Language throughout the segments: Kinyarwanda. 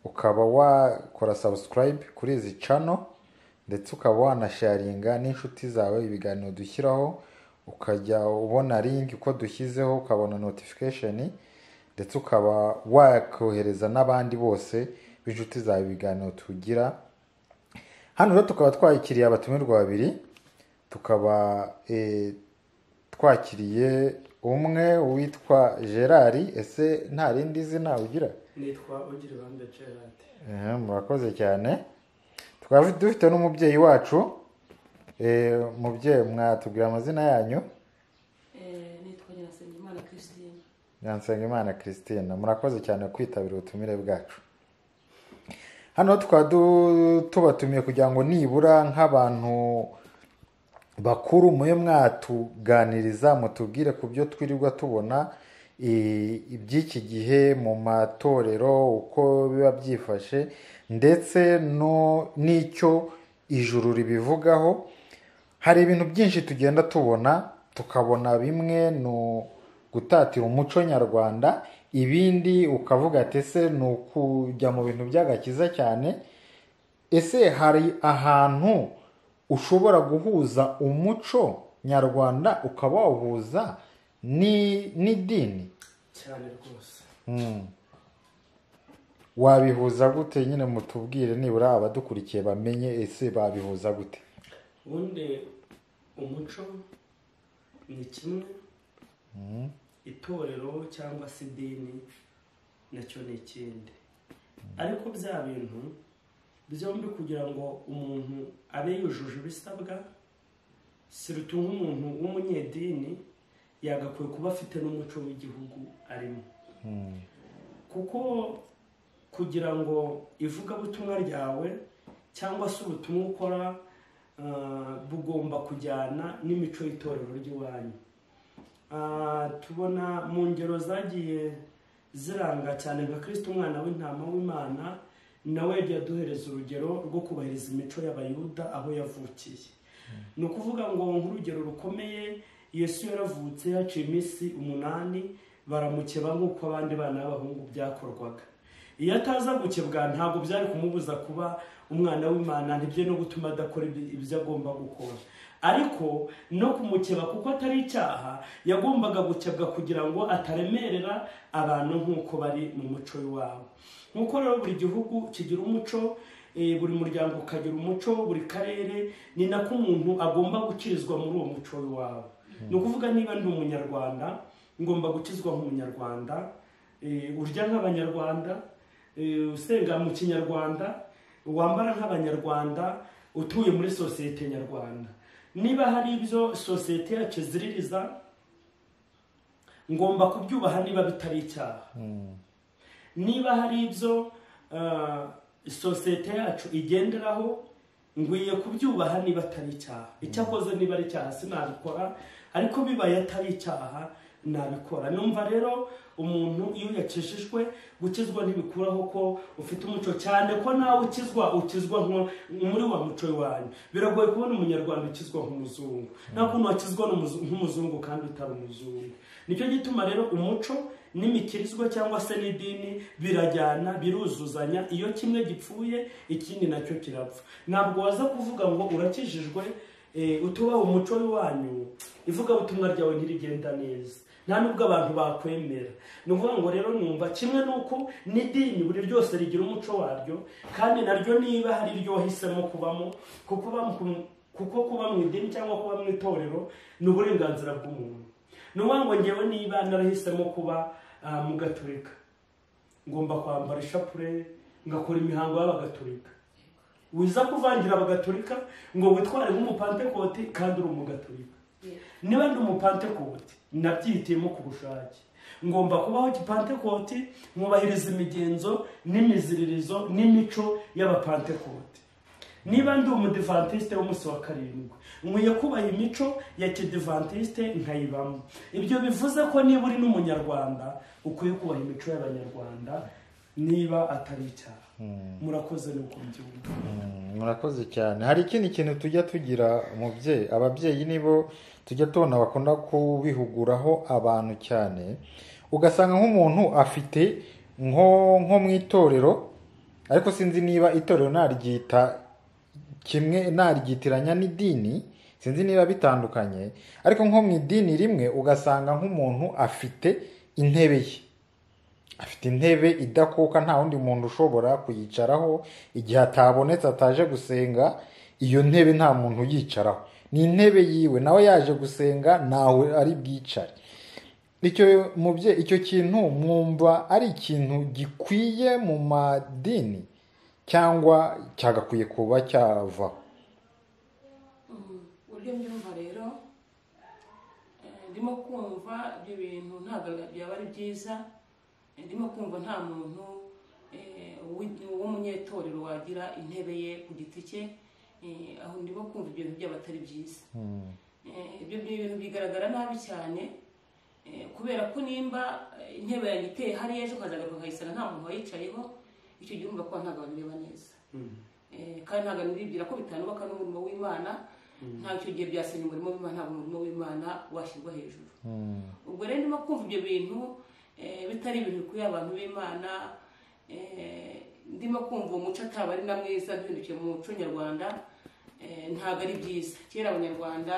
ukaba wakora subscribe kuri izi channel, ndetse ukaba wanasharinga n'inshuti zawe ibiganiro dushyiraho, ukajya ubona link uko dushyizeho, ukabona notification, ndetse ukaba wakohereza n'abandi bose b'inshuti zawe ibiganiro tugira. Hano rero tukaba twakiriye abatumirwa babiri, tukaba twakiriye umwe witwa Gerard. Ese nta rindi zina ugira? Nitwa Ugiribambe Gerard. Murakoze cyane. Tukaba dufite n'umubyeyi wacu. Mubyeyi, mwatubwira amazina yanyu? Nitwa Nyansengimana Christine. Nyansengimana Christine, murakoze cyane kwitabira ubutumire bwacu. Hano tukaba tubatumiye kugira ngo nibura nk'abantu bakuru mwe mwatuganiriza, mutubwire ku byo twirirwa tubona iby'iki gihe mu matorero, uko biba byifashe, ndetse n'icyo ijuru ribivugaho. Hari ibintu byinshi tugenda tubona, tukabona bimwe ni gutatira umuco nyarwanda, ibindi ukavuga ati ese ni ukujya mu bintu by'agakiza cyane. Ese hari ahantu ushobora guhuza umuco nyarwanda ukaba wawuhuza n'idini? Cyane rwose. Wabihuza gute? Nyine mutubwire nibura abadukurikiye bamenye ese babihuza gute. Ubundi umuco ni kimwe, itorero cyangwa se idini nacyo ni ikindi. Ariko bya bintu byombi kugira ngo umuntu abe yujuje ibisabwa, siruta nk'umuntu w'umunyedini yagakwiye kuba afite n'umuco w'igihugu arimo. Kuko kugira ngo ivugabutumwa ryawe cyangwa se ubutumwa ukora bugomba kujyana n'imico y'itorero ry'iwanyu. Tubona mu ngero zagiye ziranga cyane nka Kristo umwana w'intama w'Imana, nawe yagiye aduhereza urugero rwo kubahiriza imico y'Abayuda aho yavukiye. Ni ukuvuga ngo nk'urugero rukomeye, Yesu yaravutse haciye iminsi 8 baramukeba nk'uko abandi bana b'abahungu byakorwaga. Iyo ataza gukebwa ntabwo byari kumubuza kuba umwana w'Imana, ntibye no gutuma adakora ibyo agomba gukora. Ariko no kumukeba kuko atari icyaha, yagombaga gukebwa kugira ngo ataremerera abantu nk'uko bari mu muco wabo. Nk'uko rero buri gihugu kigira umuco, buri muryango ukagira umuco, buri karere ni nako umuntu agomba gukirizwa muri uwo muco wabo. Ni ukuvuga niba ndi umunyarwanda ngomba gukizwa nk'umunyarwanda, urya nk'abanyarwanda, usenga mu kinyarwanda, wambara nk'abanyarwanda, utuye muri sosiyete nyarwanda. Niba hari ibyo sosiyete yacu ziririza, ngomba kubyubaha niba bitari icyaha. Niba hari ibyo sosiyete yacu igenderaho, ngwiye kubyubaha niba atari icyaha. Icyakoze niba ari icyaha sinabikora, ariko bibaye atari icyaha nabikora. Numva rero umuntu iyo yakishijwe, gukizwa ntibikuraho ko ufite umuco, cyane ko nawe ukizwa muri wa muco wanyu. Biragoye kubona umunyarwanda ukizwa nk'umuzungu, nta kuntu wakizwa nk'umuzungu kandi utari umuzungu. Nicyo gituma rero umuco n'imikirizwa cyangwa se n'idini birajyana, biruzuzanya. Iyo kimwe gipfuye ikindi nacyo kirapfa. Ntabwo waza kuvuga ngo urakijijwe utubaha umuco wanyu, ivugabutumwa ryawe ntirigenda neza, nta nubwo abantu bakwemera. Ni ukuvuga ngo rero numva kimwe nuko n'idini buri ryose rigira umuco waryo, kandi naryo niba hari iryo wahisemo kubamo, kuko kuba mu idini cyangwa kuba mu itorero ni uburenganzira bw'umuntu. Ni ukuvuga ngo ngewe niba narahisemo kuba mu Gatolika, ngomba kwambara ishapure, ngakora imihango y'Abagatolika. Wiza kuvangira Abagatolika ngo witware nk'umupantekoti kandi uri umugatolika. Niba ndi umupantekoti nabyitiyemo ku bushake, ngomba kubaho gipantekoti, mwubahiriza imigenzo n'imiziririzo n'imico y'Abapantekoti. Niba ndi umudivantiste w'umunsi wa karindwi, nkwiye kubaha imico ya kidivantiste nkayibamo. Ibyo bivuze ko niba uri n'umunyarwanda ukwiye kubaha imico y'Abanyarwanda niba atari icyaha. Murakoze nuko mbyumva. Murakoze cyane. Hari ikindi kintu tujya tugira umubyeyi, ababyeyi nibo tujya tubona bakunda kubihuguraho abantu cyane, ugasanga nk'umuntu afite nko mu itorero ariko sinzi niba itorero naryita kimwe, naryitiranya n'idini, sinzi niba bitandukanye. Ariko nko mu idini rimwe ugasanga nk'umuntu afite intebe ye, afite intebe idakuka, nta wundi muntu ushobora kuyicaraho igihe atabonetse, ataje gusenga. Iyo ntebe nta muntu uyicaraho, ni intebe yiwe, nawe yaje gusenga nawe ari bwicare. Icyo kintu mwumva ari ikintu gikwiye mu madini cyangwa cyagakwiye kuba cyavaho? uburyo mbyumva rero, ndimo kumva ibyo bintu ntabwo byaba ari byiza. Ndimo kumva nta muntu w'umunyetorero wagira intebe ye ku giti cye. Aho ndimo kumva ibyo bintu byaba atari byiza. Ibyo bintu bigaragara nabi cyane, kubera ko nimba intebe yanjye iteye hariya ejo ukazagaruka ukayisanga nta muntu wayicayeho, icyo gihe urumva ko ntabwo babireba neza. Kandi ntabwo niribwira ko bitanubaka n'umurimo w'Imana. Nta icyo gihe byasenya umurimo w'Imana, ntabwo umurimo w'Imana washyirwa hejuru. Ubwo rero ndimo kumva ibyo bintu bitari ibintu bikwiye abantu b'Imana. Ndimo kumva umuco ataba ari na mwiza, duhindukiye mu muco nyarwanda. Ntabwo ari byiza. Kera abanyarwanda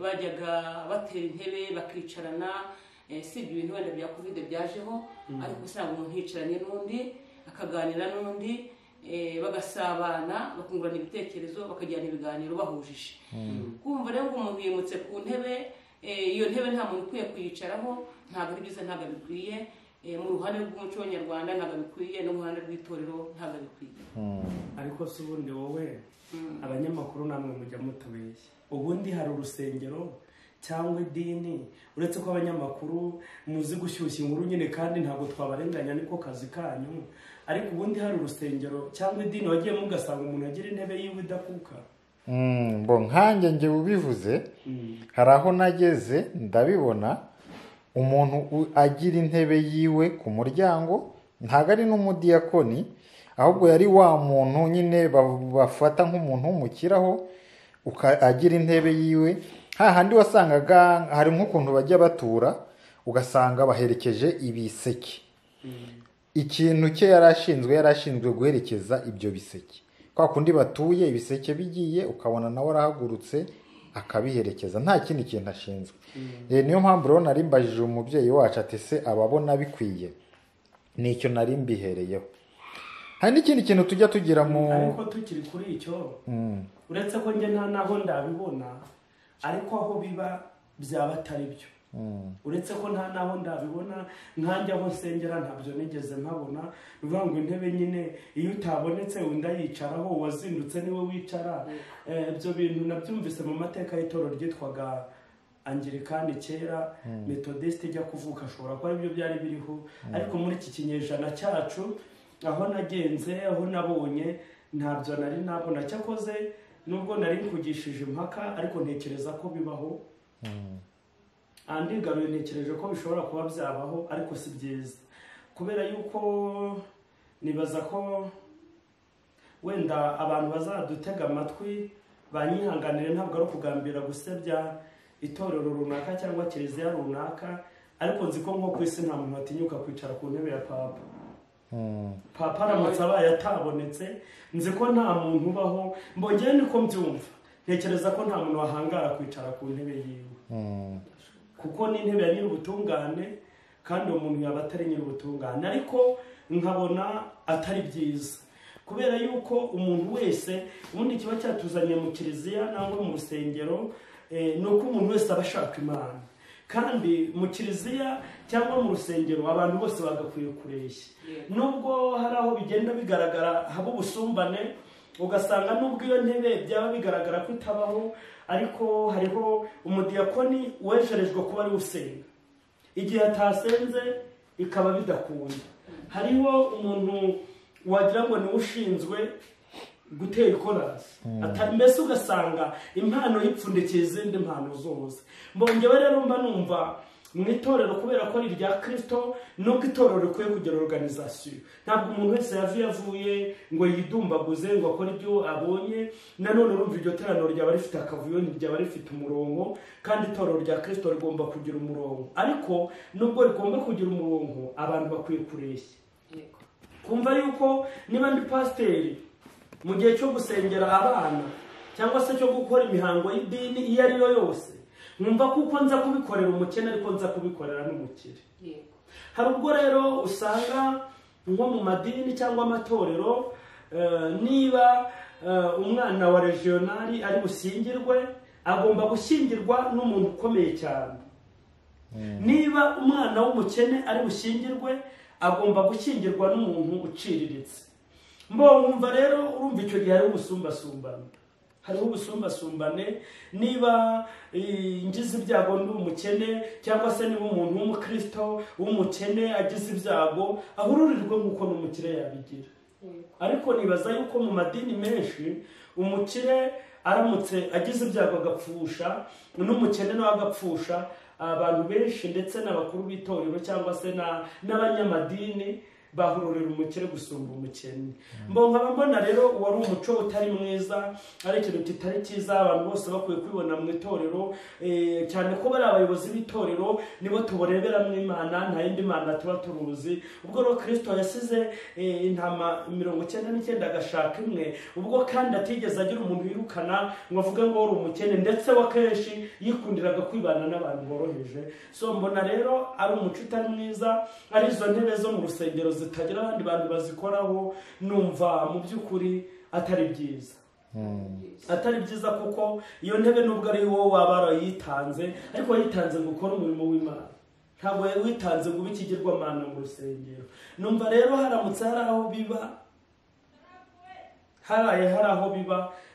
bajyaga batera intebe bakicarana, si ibyo bintu wenda bya covid byajeho, ariko usanga umuntu yicaranye n'undi akaganira n'undi, bagasabana, bakungurana ibitekerezo, bakajyana ibiganiro bahujije. Kumva rero ngo umuntu yimutse ku ntebe, iyo ntebe nta muntu ukwiye kuyicaraho, ntabwo ari byiza, ntabwo bikwiye. Mu ruhande rw'umuco w'Anyarwanda ntabwo bikwiye, no mu ruhande rw'itorero ntabwo bikwiye. ariko se ubundi wowe abanyamakuru namwe mujya mutubeshya, ubundi hari urusengero cyangwa idini, uretse ko abanyamakuru muzi gushyushya inkuru nyine kandi ntabwo twabarenganya, niko kazi kanyu. Ariko ubundi hari urusengero cyangwa idini wagiye mugasanga umuntu agira intebe yiwe idakuka? Nkanjye njye ubivuze, hari aho nageze ndabibona umuntu agira intebe yiwe ku muryango, ntabwo ari n'umudiyakoni, ahubwo yari wa muntu nyine bafata nk'umuntu w'umukiraho, agira intebe yiwe. Hahandi wasangaga hari nk'ukuntu bajya batura, ugasanga baherekeje ibiseke. Ikintu cye yarashinzwe guherekeza ibyo biseke. Kwa kundi batuye ibiseke bigiye, ukabona nawe arahagurutse akabiherekeza, nta kindi kintu ashinzwe. Niyo mpamvu rero nari mbajije umubyeyi wacu ati se ababona bikwiye? Nicyo nari mbihereyeho. Hari n'ikindi kintu tujya tugira ariko tukiri kuri icyo, uretse ko njye nta naho ndabibona, ariko aho biba byaba atari byo. Uretse ko nta naho ndabibona, nkanjye aho nsengera ntabyo nigeze mpabona. Bivuga ngo intebe nyine iyo utabonetse undi ayicaraho, uwazindutse niwe wicara. Ibyo bintu nabyumvise mu mateka y'itorero ryitwaga Anglikani kera, Methodiste ijya kuvuka, ashobora kuba aribyo byari biriho. Ariko muri iki kinyejana cyacu, aho nagenze, aho nabonye, ntabyo nari nabona. Cyakoze nubwo nari nkugishije impaka, ariko ntekereza ko bibaho. Andigaruye ntekereje ko bishobora kuba byabaho, ariko si byiza, kubera yuko nibaza ko wenda abantu bazadutega amatwi banyihanganire, ntabwo ari ukugambira gusebya itorero runaka cyangwa kiliziya runaka, ariko nzi ko nko ku isi nta muntu atinyuka kwicara ku ntebe ya papa. Papa aramutse abaye atabonetse, nzi ko nta muntu ubaho, mbongeye niko mbyumva, ntekereza ko nta muntu wahangara kwicara ku ntebe yiwe, kuko ni intebe ya nyir'ubutungane, kandi uwo muntu yaba atari nyir'ubutungane. Ariko nkabona atari byiza, kubera yuko umuntu wese, ubundi kiba cyatuzaniye mu kiliziya nangwa mu rusengero, ni uko umuntu wese aba ashaka Imana. Kandi mu kiliziya cyangwa mu rusengero abantu bose bagakwiye kureshya. Nubwo hari aho bigenda bigaragara haba ubusumbane, ugasanga nubwo iyo ntebe byaba bigaragara ko itabaho, ariko hariho umudiyakoni wejerejwe kuba ari usenga. Igihe atasenze ikaba bidakunda, hariho umuntu wagira ngo niwe ushinzwe gutera ikorasi, mbese ugasanga impano yipfundikiye izindi mpano zose. Mbongewe rero mba numva mu itorero, kubera ko ari irya Kristo, nuko itorero rikwiye kugira organization. Ntabwo umuntu wese yavuye ngo yidumbaguze ngo akore ibyo abonye. Nanone urumva iryo teraniro ryaba rifite akavuyo, ryaba rifite umurongo, kandi itorero rya Kristo rigomba kugira umurongo. Ariko nubwo rigomba kugira umurongo, abantu bakwiye kureshya, kumva yuko niba ndi pasiteri mu gihe cyo gusengera abana cyangwa se cyo gukora imihango y'idini iyo ari yo yose, nkumva kuko nza kubikorera umukene ariko nza kubikorera n'umukire. Hari ubwo rero usanga nko mu madini cyangwa amatorero, niba umwana wa regionali ari bushyingirwe, agomba gushyingirwa n'umuntu ukomeye cyane. Niba umwana w'umukene ari bushyingirwe, agomba gushyingirwa n'umuntu uciriritse. Nkumva rero urumva icyo gihe hariho ubusumbasumbane. Hariho ubusumbasumbane, niba ngize ibyago ndi umukene cyangwa se niba umuntu w'umukristo w'umukene agize ibyago, ahururirwe nk'uko n'umukire yabigira. Ariko nibaza yuko mu madini menshi umukire aramutse agize ibyago agapfusha, n'umukene nawe agapfusha, abantu benshi ndetse n'abakuru b'itorero cyangwa se n'abanyamadini bahururira umukire gusumba umukene. Nkaba mbona rero wari umuco utari mwiza, ari ikintu kitari cyiza, abantu bose bakwiye kwibona mu itorero, cyane ko bari abayobozi b'itorero nibo tuboreberamo Imana, nta yindi Mana tuba turuzi. Ubwo rero Kristo yasize intama 99 agashaka imwe, ubwo kandi atigeze agira umuntu yirukana ngo avuge ngo wari umukene, ndetse wa kenshi yikundiraga kwibana n'abantu boroheje. So mbona rero ari umuco utari mwiza, ari izo ntebe zo mu rusengero zitagira abandi bantu bazikoraho, numva mu by'ukuri atari byiza. Atari byiza kuko iyo ntebe nubwo ari wowe waba warayitanze, ariko wayitanze ngo ukore umurimo w'Imana, ntabwo witanze ngo ube ikigirwamana mu rusengero. Numva rero haramutse hari aho biba,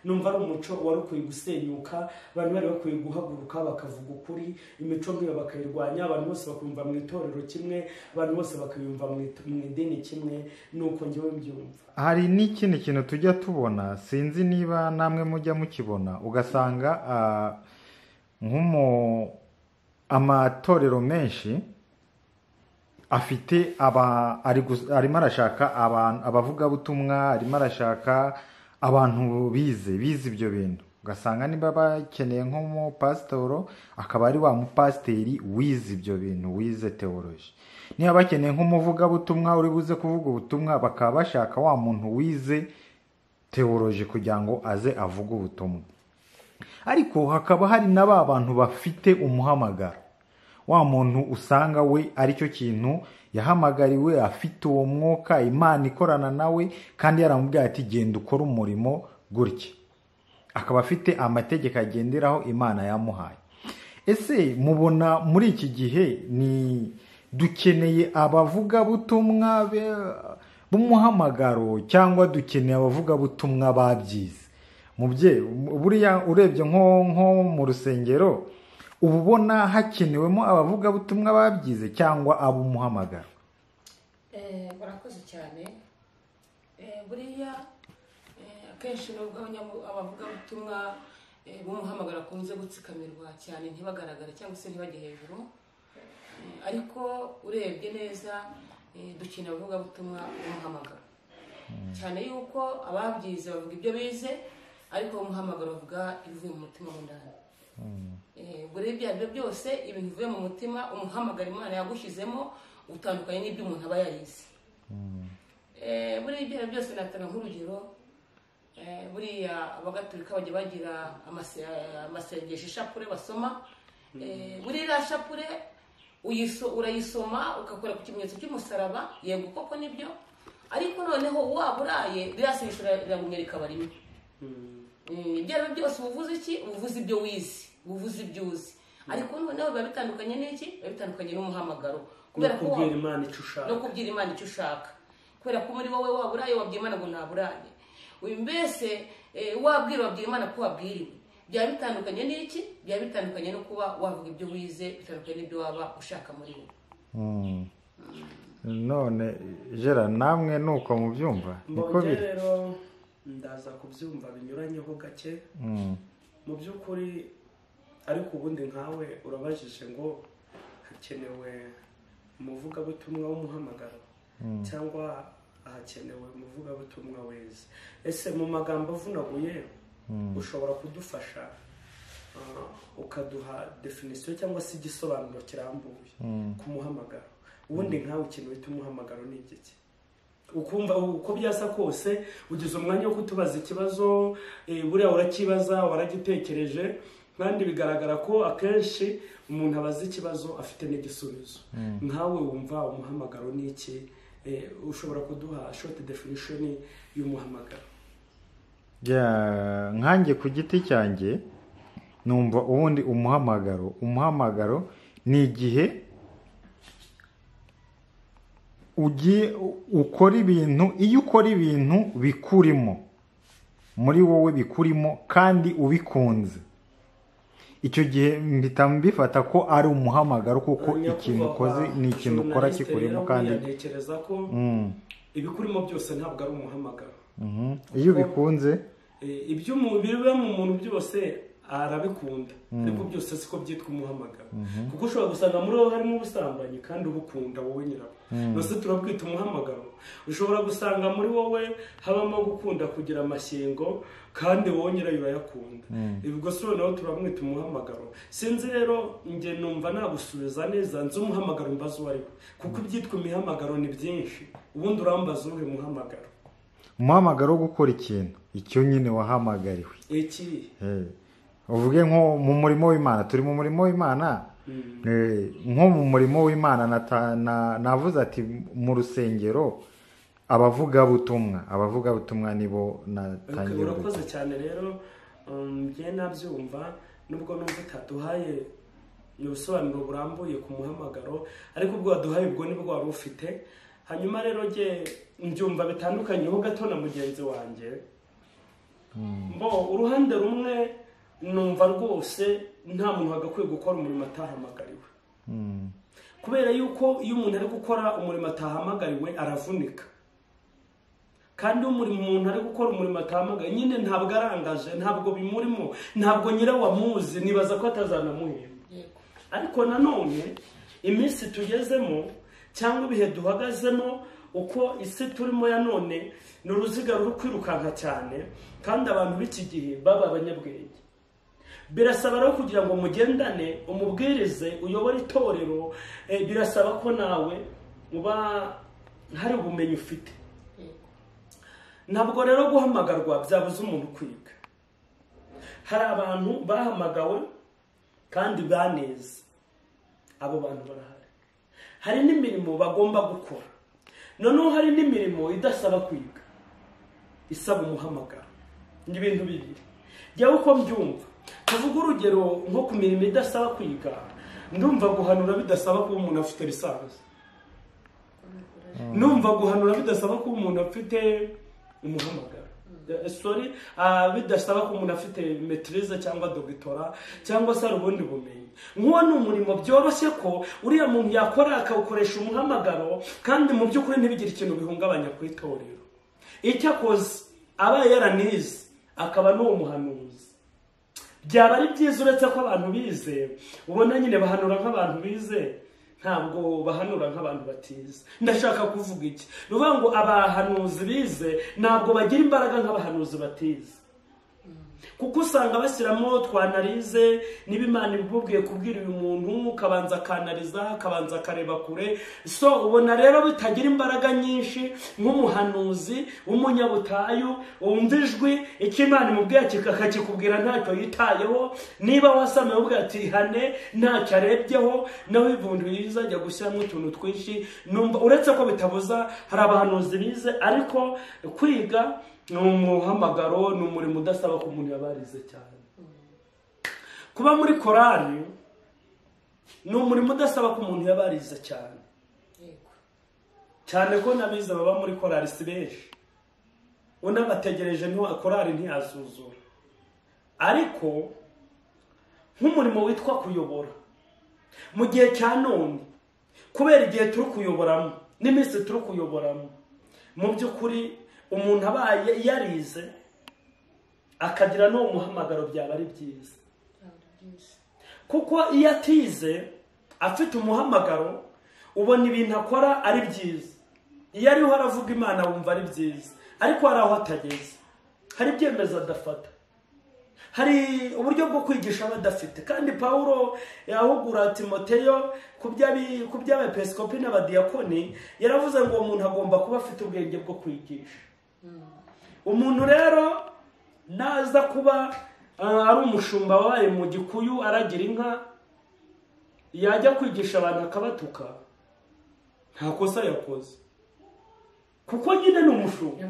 numva ari umuco wari ukwiye gusenyuka, abantu bari bakwiye guhaguruka bakavuga ukuri, imico nk'iyo bakayirwanya, abantu bose bakumva mu itorero kimwe, abantu bose bakiyumva mu idini kimwe, nuko njyewe mbyumva. Hari n'ikindi kintu tujya tubona, sinzi niba namwe mujya mukibona, ugasanga amatorero menshi afite arimo arashaka abavugabutumwa, arimo arashaka abantu bize ibyo bintu. Ugasanga niba bakeneye nk'umupasitoro, akaba ari wa mupasiteri wize ibyo bintu, wize teoloji. Niba bakeneye nk'umuvugabutumwa uri buze kuvuga ubutumwa, bakaba bashaka wa muntu wize teoloji kugira ngo aze avuge ubutumwa. Ariko hakaba hari na ba bantu bafite umuhamagaro, wa muntu usanga we aricyo kintu yahamagariwe, afite uwo mwuka, Imana ikorana nawe kandi yaramubwiye ati genda ukora umurimo gutya, akaba afite amategeko agenderaho Imana yamuhaye. Ese mubona muri iki gihe dukeneye abavugabutumwa b'umuhamagaro cyangwa dukeneye abavugabutumwa babyize? Buriya urebye nko mu rusengero, uba ubona hakenewemo abavugabutumwa babyize cyangwa ab'umuhamagaro? Barakoze cyane. Buriya akenshi nubwo abavugabutumwa b'umuhamagaro akunze gutsikamirwa cyane, ntibagaragara cyangwa se ntibajye hejuru, ariko urebye neza dukeneye abavugabutumwa b'umuhamagaro cyane, yuko ababyize bavuga ibyo bize, ariko umuhamagaro bavuga ibivuye mu mutima w'indani. Buri ibyo byose ibintu bivuye mu mutima, umuhamagaro Imana yagushyizemo utandukanye n'ibyo umuntu aba yarize. Buri ibyo byose natanga nk'urugero, buriya abagatolika bajya bagira amasengesho ishapure basoma. Buriya shapure urayisoma ugakora ku kimenyetso cy'umusaraba, yego koko nibyo, ariko noneho waburaye rirasengesho riragumya rikaba rimwe. Ibyo ari byose ubuvuze iki? Ubuvuze ibyo wize, ubuvuze ibyo uzi, ariko noneho biba bitandukanye n'iki? Biba bitandukanye n'umuhamagaro, kubera ko kubwira Imana icyo ushaka, no kubwira Imana icyo ushaka, kubera ko muri wowe waburaye wabwiye Imana ngo naburaye. Uyu mbese wabwira Imana ko wabwiriwe, byaba bitandukanye n'iki? Byaba bitandukanye no kuba wavuga ibyo wize, bitandukanye n'ibyo waba ushaka muri wowe. None Gerard, namwe nuko mubyumva? Niko biri rero, ndaza kubyumva binyuranyeho gake mu by'ukuri, ariko ubundi nkawe urabajije ngo hakenewe umuvugabutumwa w'umuhamagaro cyangwa hakenewe umuvugabutumwa wese. Ese mu magambo avunaguye ushobora kudufasha ukaduha definisiyo cyangwa se igisobanuro kirambuye ku muhamagaro? Ubundi nkawe ikintu wita umuhamagaro ni igiki? ukumva uko byasa kose ugize umwanya wo kutubaza ikibazo, buriya urakibaza, waragitekereje, kandi bigaragara ko akenshi umuntu abaza ikibazo afite n'igisubizo. Nkawe wumva umuhamagaro ni iki? Ushobora kuduha short definition y'umuhamagaro? Nkanjye ku giti cyanjye numva ubundi umuhamagaro ni igihe ugiye ukora ibintu, iyo ukora ibintu bikurimo muri wowe, bikurimo kandi ubikunze, icyo gihe mpita mbifata ko ari umuhamagaro, kuko ikintu ukoze ni ikintu ukora kikurimo kandi ntekereza ko ibikurimo byose ntabwo ari umuhamagaro. iyo ubikunze ibyo biba mu muntu byose arabikunda, ariko byose siko byitwa umuhamagaro. Kuko ushobora gusanga muri wowe harimo ubusambanyi kandi ubukunda wowe nyirawo, nose turabwita umuhamagaro. Ushobora gusanga muri wowe habamo gukunda kugira amashyengo kandi wowe nyirayo urayakunda, ubwo se nawe turamwita umuhamagaro. Sinzi rero nge numva nagusubiza neza, nzi umuhamagaro mbaza uwo ari we, kuko ibyitwa imihamagaro ni byinshi. Ubundi urambaza uwuhe muhamagaro? umuhamagaro wo gukora ikintu, icyo nyine wahamagariwe. Iki uvuge nko mu murimo w'Imana, turi mu murimo w'Imana, nko mu murimo w'Imana navuze ati mu rusengero abavugabutumwa nibo natangiye. Urakoze cyane rero, njye nabyumva nubwo numva utaduhaye ubusobanuro burambuye ku muhamagaro, ariko ubwo waduhaye ubwo nibwo wari ufite. Hanyuma rero njye mbyumva bitandukanye ho gato na mugenzi wanjye. Uruhande rumwe numva rwose nta muntu wagakwiye gukora umurimo atahamagariwe, kubera yuko iyo umuntu ari gukora umurimo atahamagariwe aravunika, kandi umuntu ari gukora umurimo atahamagariwe nyine ntabwo arangaje, ntabwo bimurimo, ntabwo nyirawo amuzi, nibaza ko atazanamuhemba. Ariko nanone iminsi tugezemo cyangwa ibihe duhagazemo, uko isi turimo ya none ni uruziga ruri kwirukanka cyane, kandi abantu b'iki gihe baba abanyabwenge. Birasaba rero kugira ngo mugendane, umubwirize, uyobore itorero, birasaba ko nawe uba hari ubumenyi ufite. Ntabwo rero guhamagarwa byabuze umuntu kwiga. Hari abantu bahamagawe kandi baneze, abo bantu barahari. Hari n'imirimo bagomba gukora, noneho hari n'imirimo idasaba kwiga, isaba umuhamagaro. Ni ibintu bibiri. Jyawe uko mbyumva, tuvuga urugero nko ku mirimo idasaba kwiga, ndumva guhanura bidasaba kuba umuntu afite lisansi, ndumva guhanura bidasaba kuba umuntu afite umuhamagaro, bidasaba ko umuntu afite maîtrise cyangwa doctorat cyangwa se ubundi bumenyi. Nk'uwo ni umurimo byoroshye ko uriya muntu yakora akawukoresha umuhamagaro, kandi mu by'ukuri ntibigire ikintu bihungabanya ku itorero. Icyo akoze aba yaranize akaba n'uwo muhanuzi, byaba ari byiza. Uretse ko abantu bize, ubona nyine bahanura nk'abantu bize, ntabwo bahanura nk'abantu batize. Ndashaka kuvuga iki? Nuvuga ngo abahanuzi bize ntabwo bagira imbaraga nk'abahanuzi batize, kuko usanga bashyiramo twanarize, niba Imana ibubwiye kubwira uyu muntu ukabanza akanariza, akabanza akareba kure. So ubona rero bitagira imbaraga nyinshi nk'umuhanuzi w'umunyabutayu wumva ijwi icyo Imana imubwiye akakikubwira ntacyo yitayeho. Niba wasamaye ubwo ati hane ntacyo arebyeho, nawe ibuntu bizajya gushyiramo utuntu twinshi. Numva uretse ko bitabuza, hari abahanuzi bize, ariko kwiga ni umuhamagaro, ni umurimo udasaba ko umuntu yabarize cyane. Kuba muri korali ni umurimo udasaba ko umuntu yabarize cyane, cyane ko nabize baba muri korali si benshi, unabategereje korali ntiyazuzura. Ariko nk'umurimo witwa kuyobora mu gihe cya none, kubera igihe turi kuyoboramo n'iminsi turi kuyoboramo, mu by'ukuri umuntu abaye yarize akagira n'uwo muhamagaro byaba ari byiza. Kuko iyo atize afite umuhamagaro, ubona ibintu akora ari byiza. Iyo ariho aravuga Imana wumva ari byiza, ariko hari aho atageze, hari ibyemezo adafata. hari uburyo bwo kwigisha abadafite, kandi Pawulo yahugura Timoteyo ku by'abepiskopi n'abadiyakoni, yaravuze ngo umuntu agomba kuba afite ubwenge bwo kwigisha. Umuntu rero naza kuba ari umushumba wabaye mu Gikuyu aragira inka, yajya kwigisha abantu akabatuka, nta kosa yakoze, kuko nyine ni umushumba,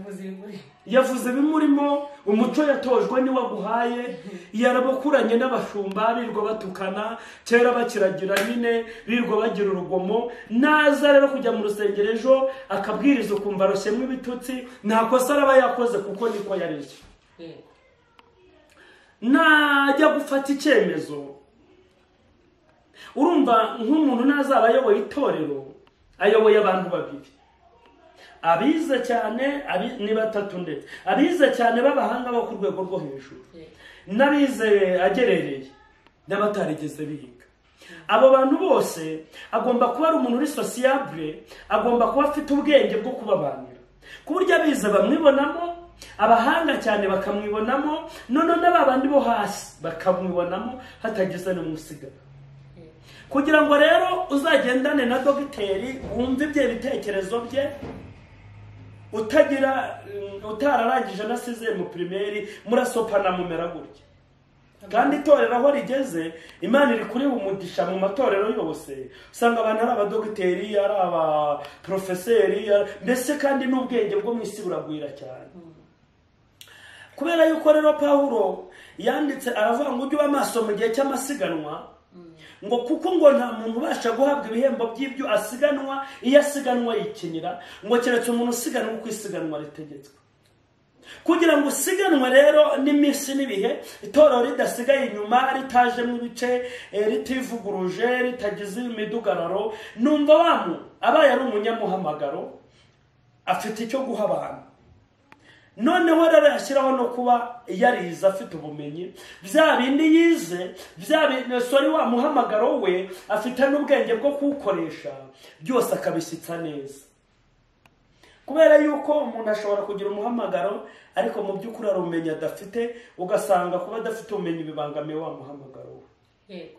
yavuze bimurimo, umuco yatojwe ni waguhaye. Yarabakuranye n'abashumba birirwa batukana, kera bakiragira nyine birirwa bagira urugomo. Naza rero kujya mu rusengero ejo akabwiriza ukumva aroshyemo ibitutsi, nta kosa araba yakoze, kuko niko yareshye. Najya gufata icyemezo, urumva nk'umuntu nazaba ayoboye itorero, ayoboye abantu babiri, abize cyane ni batatu, ndetse abize cyane b'abahanga bo ku rwego rwo hejuru, n'abize agerereye n'abatarigeze biga. Abo bantu bose agomba kuba ari umuntu uri sociable, agomba kuba afite ubwenge bwo kubabanira, ku buryo abize bamwibonamo, abahanga cyane bakamwibonamo, none n'abandi bo hasi bakamwibonamo, hatagize n'umusigara. Kugira ngo rero uzagendane na dogiteri wumve ibyo bitekerezo bye, utararangije na sixième primaire, murasopana mumera gutya. Kandi itorero aho rigeze, Imana iri kuri umugisha mu matorero yose, usanga abantu ari abadogiteri, ari abaprofeseri, mbese kandi n'ubwenge bwo mu isi buragwira cyane. Kubera yuko rero Pawulo yanditse aravuga ngo ujye uba maso mu gihe cy'amasiganwa, ngo kuko ngo nta muntu ubasha guhabwa ibihembo by'ibyo asiganwa iyo asiganwa yikinira, ngo keretse umuntu usiganwa uko isiganwa ritegetswe. Kugira ngo usiganwe rero n'iminsi n'ibihe, itorero ridasigaye inyuma, ritajemo ibice, ritivuguruje, ritagize imidugararo, numva abaye ari umunyamuhamagaro, afite icyo guha abantu. Noneho rero yashyiraho no kuba yarize, afite ubumenyi, bya bindi yize, wa muhamagaro we afite n'ubwenge bwo kuwukoresha, byose akabishyitsa neza. Kubera yuko umuntu ashobora kugira umuhamagaro, ariko mu by'ukuri ari ubumenyi adafite, ugasanga kuba adafite ubumenyi bibangamiye wa muhamagaro we.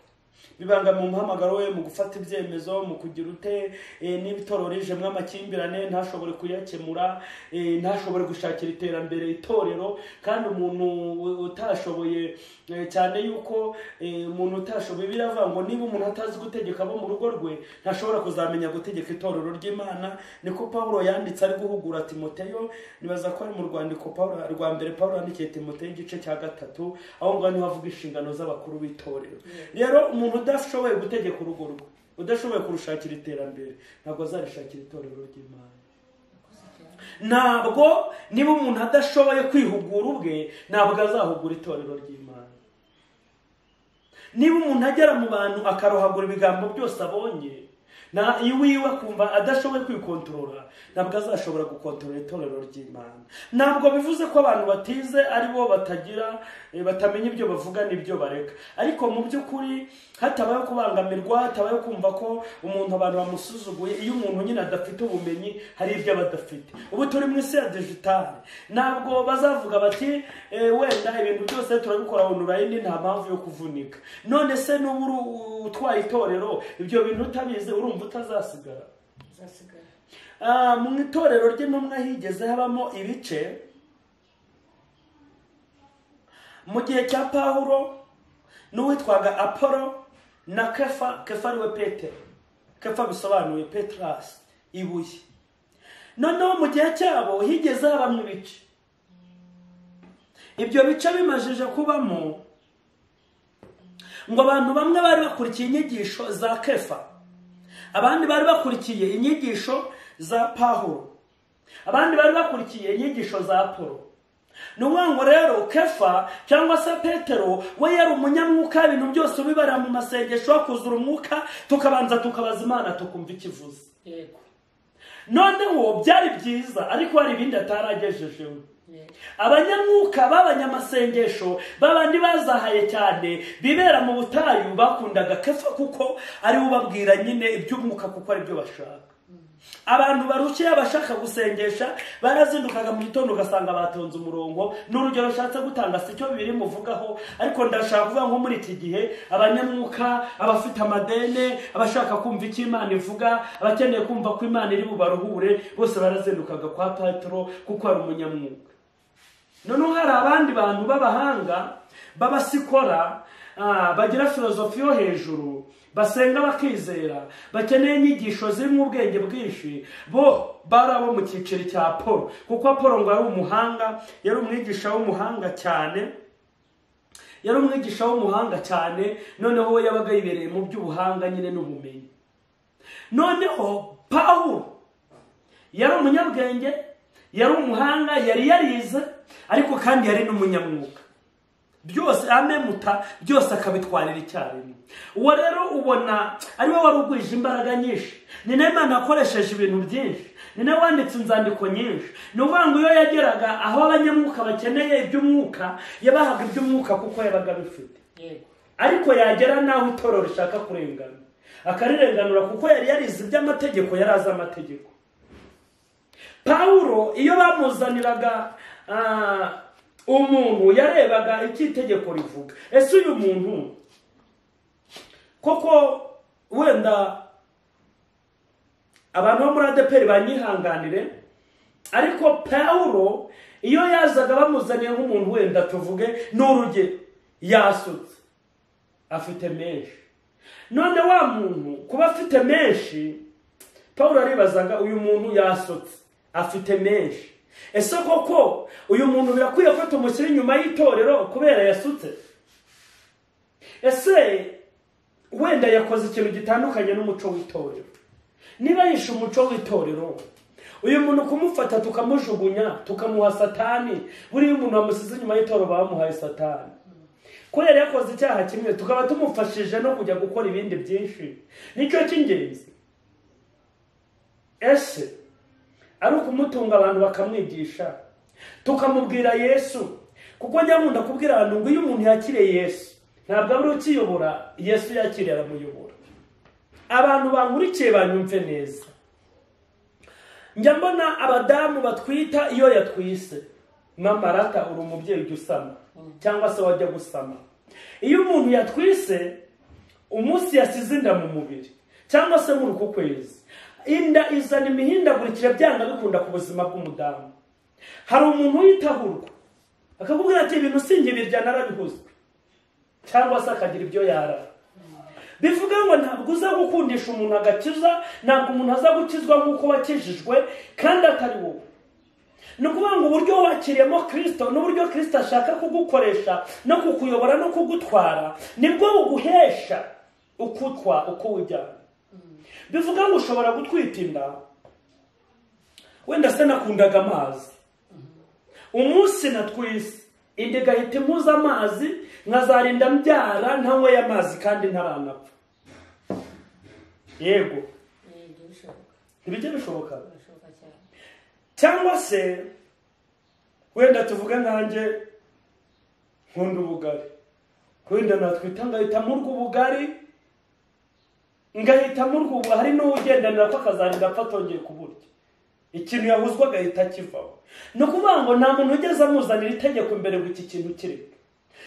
Bibangamiye umuhamagaro we mu gufata ibyemezo, mu kugira ute, n'ibitorero rijemwe amakimbirane ntashobore kuyakemura, ntashobore gushakira iterambere itorero. Kandi umuntu utashoboye, cyane yuko umuntu utashoboye, biravuga ngo niba umuntu atazi gutegeka abo mu rugo rwe, ntashobora kuzamenya gutegeka itorero ry'Imana. Niko Pawulo yanditse ari guhugura Timoteyo. Nibaza ko ari mu rwandiko rwa mbere Pawulo yandikiye Timoteyo igice cya 3, aho ngaho niho havuga inshingano z'abakuru b'itorero. Rero umuntu udashoboye gutegeka urugo rwe, udashoboye kurushakira iterambere, ntabwo azarishakira itorero ry'Imana. Ntabwo niba umuntu adashoboye kwihugura ubwe, ntabwo azahugura itorero ry'Imana. Niba umuntu agera mu bantu akarohagura ibigambo byose abonye, iwiwe akumva adashoboye kwikontorora, ntabwo azashobora gukontorora itorero ry'Imana. Ntabwo bivuze ko abantu batize ari bo batamenya ibyo bavuga n'ibyo bareka, ariko mu by'ukuri hatabayeho kubangamirwa, hatabayeho kumva ko abantu bamusuzuguye. Iyo umuntu nyine adafite ubumenyi, hari ibyo aba adafite. Ubu turi mu isi ya digitale, ntabwo bazavuga bati wenda ibintu byose turabikora online, nta mpamvu yo kuvunika. None se n'ubu utwaye itorero, ibyo bintu utabize, urumva utazasigara. Mu itorero ry'intumwa higeze habamo ibice. Mu gihe cya Pawulo n'uwitwaga Apolo na Kefa ariwe Petero. Kefa bisobanuye Petras, ibuye. Noneho mu gihe cyabo higeze habamo ibice. Ibyo bice bimajije kubamo, ngo abantu bamwe bari bakurikiye inyigisho za Kefa, abandi bari bakurikiye inyigisho za Pawulo, abandi bari bakurikiye inyigisho za Apolo. Ngo rero Kefa cyangwa se Petero we yari umunyamwuka, ibintu byose ubibara mu masengesho, kuzura umwuka, tukabanza tukabaza Imana tukumva ikivuze. Noneho byari byiza, ariko hari ibindi ataragejejeho. Abanyamwuka b'abanyamasengesho babandi bazahaye cyane, bibera mu butayu, bakundaga Kefa kuko ari ubabwira nyine iby'umwuka, kuko ari byo bashaka. abantu barushye abashaka gusengesha barazindukaga mu gitondo ugasanga batonze umurongo. N'urugero nshatse gutanga si cyo bibiri muvugaho, ariko ndashaka kuvuga nko muri iki gihe abanyamwuka, abafite amadene, abashaka kumva icyo Imana ivuga, abakeneye kumva ko Imana iri bubaruhure, bose barazindukaga kwa Petero kuko ari umunyamwuka. Noneho hari abandi bantu b'abahanga b'abasikora bagira filozofi yo hejuru, basenga bakizera, bakeneye inyigisho zirimo ubwenge bwinshi, bo barabo mu cyiciro cya Apolo, kuko Apolo ngo yari umuhanga, yari umwigisha w'umuhanga cyane, noneho we yabaga yibereye mu by'ubuhanga nyine n'ubumenyi. Noneho Pawulo yari umunyabwenge, yari umuhanga, yari yarize, ariko kandi yari n'umunyamwuka. Byose amemuta, byose akabitwarira icyarimwe. Uwo rero ubona ari we wari ugwije imbaraga nyinshi, ni nawe Imana akoresheje ibintu byinshi, ni nawe wanditse inzandiko nyinshi. Ni ukuvuga ngo iyo yageraga aho abanyamwuka bakeneye iby'umwuka, yabahaga iby'umwuka kuko yabaga bifite. Ariko yagera naho itorero rishaka kurengana, akarirenganura kuko yari yarize iby'amategeko, yari azi amategeko. Pawulo iyo bamuzaniraga umuntu yarebaga icy'itegeko rivuga. Ese uyu muntu koko wenda abantu bo muri ADPR banyihanganire, ariko Pawulo iyo yazaga bamuzaniye nk'umuntu wenda tuvuge n'urugero yasutse afite menshi, none wa muntu kuba afite menshi, Pawulo aribazaga uyu muntu yasutse afite menshi, ese koko uyu muntu birakwiye ko tumushyira inyuma y'itorero kubera yasutse? Ese wenda yakoze ikintu gitandukanye n'umuco w'itorero? Niba yishe umuco w'itorero, uyu muntu kumufata tukamujugunya tukamuha Satani, buriya umuntu wamusize inyuma y'itorero bamuhaye Satani. Kubera yakoze icyaha kimwe tukaba tumufashije no kujya gukora ibindi byinshi, nicyo cy'ingenzi. Ese ari ukumutunga abantu bakamwigisha, tukamubwira Yesu, kuko njya nkunda kubwira abantu ngo iyo umuntu yakiriye Yesu ntabwo ari ukiyobora, Yesu yakiriye aramuyobora. Abantu bankurikiye banyumve neza, njya mbona abadamu batwita iyo yatwise, mama rata uri umubyeyi ujya usama cyangwa se wajya gusama. Iyo umuntu yatwise umunsi yasize inda mu mubiri cyangwa se muri uku kwezi, inda izana imihindagurikire byanga bikunda ku buzima bw'umudamu. Hari umuntu witahurwa akakubwira ati ibintu singe birya narabihuzwe, cyangwa se akagira ibyo yarara. Bivuga ngo ntabwo uza gukundisha umuntu agakiza, ntabwo umuntu aza gukizwa nk'uko wakijijwe kandi atari wowe. Ni ukuvuga ngo uburyo wakiriyemo Kristo n'uburyo Kristo ashaka kugukoresha no kukuyobora no kugutwara nibwo buguhesha uko ujyana. Bivuga ngo ushobora gutwita inda, wenda se nakundaga amazi, umunsi natwise inda igahita impuza amazi, nkazarinda mbyara ntanyweye amazi kandi ntaranapfa. Yego ntibijya bishoboka. Cyangwa se wenda tuvuge nkanjye nkunda ubugari, wenda natwita ngahita murwa ubugari, ngahita murwa ubugari, hari n'uwugendanira ko akazarinda apfa atongeye kuburya, ikintu yahuzwa agahita kivaho. Ni ukuvuga ngo nta muntu ugeze amuzanira itegeko imbere ngo iki kintu kireke.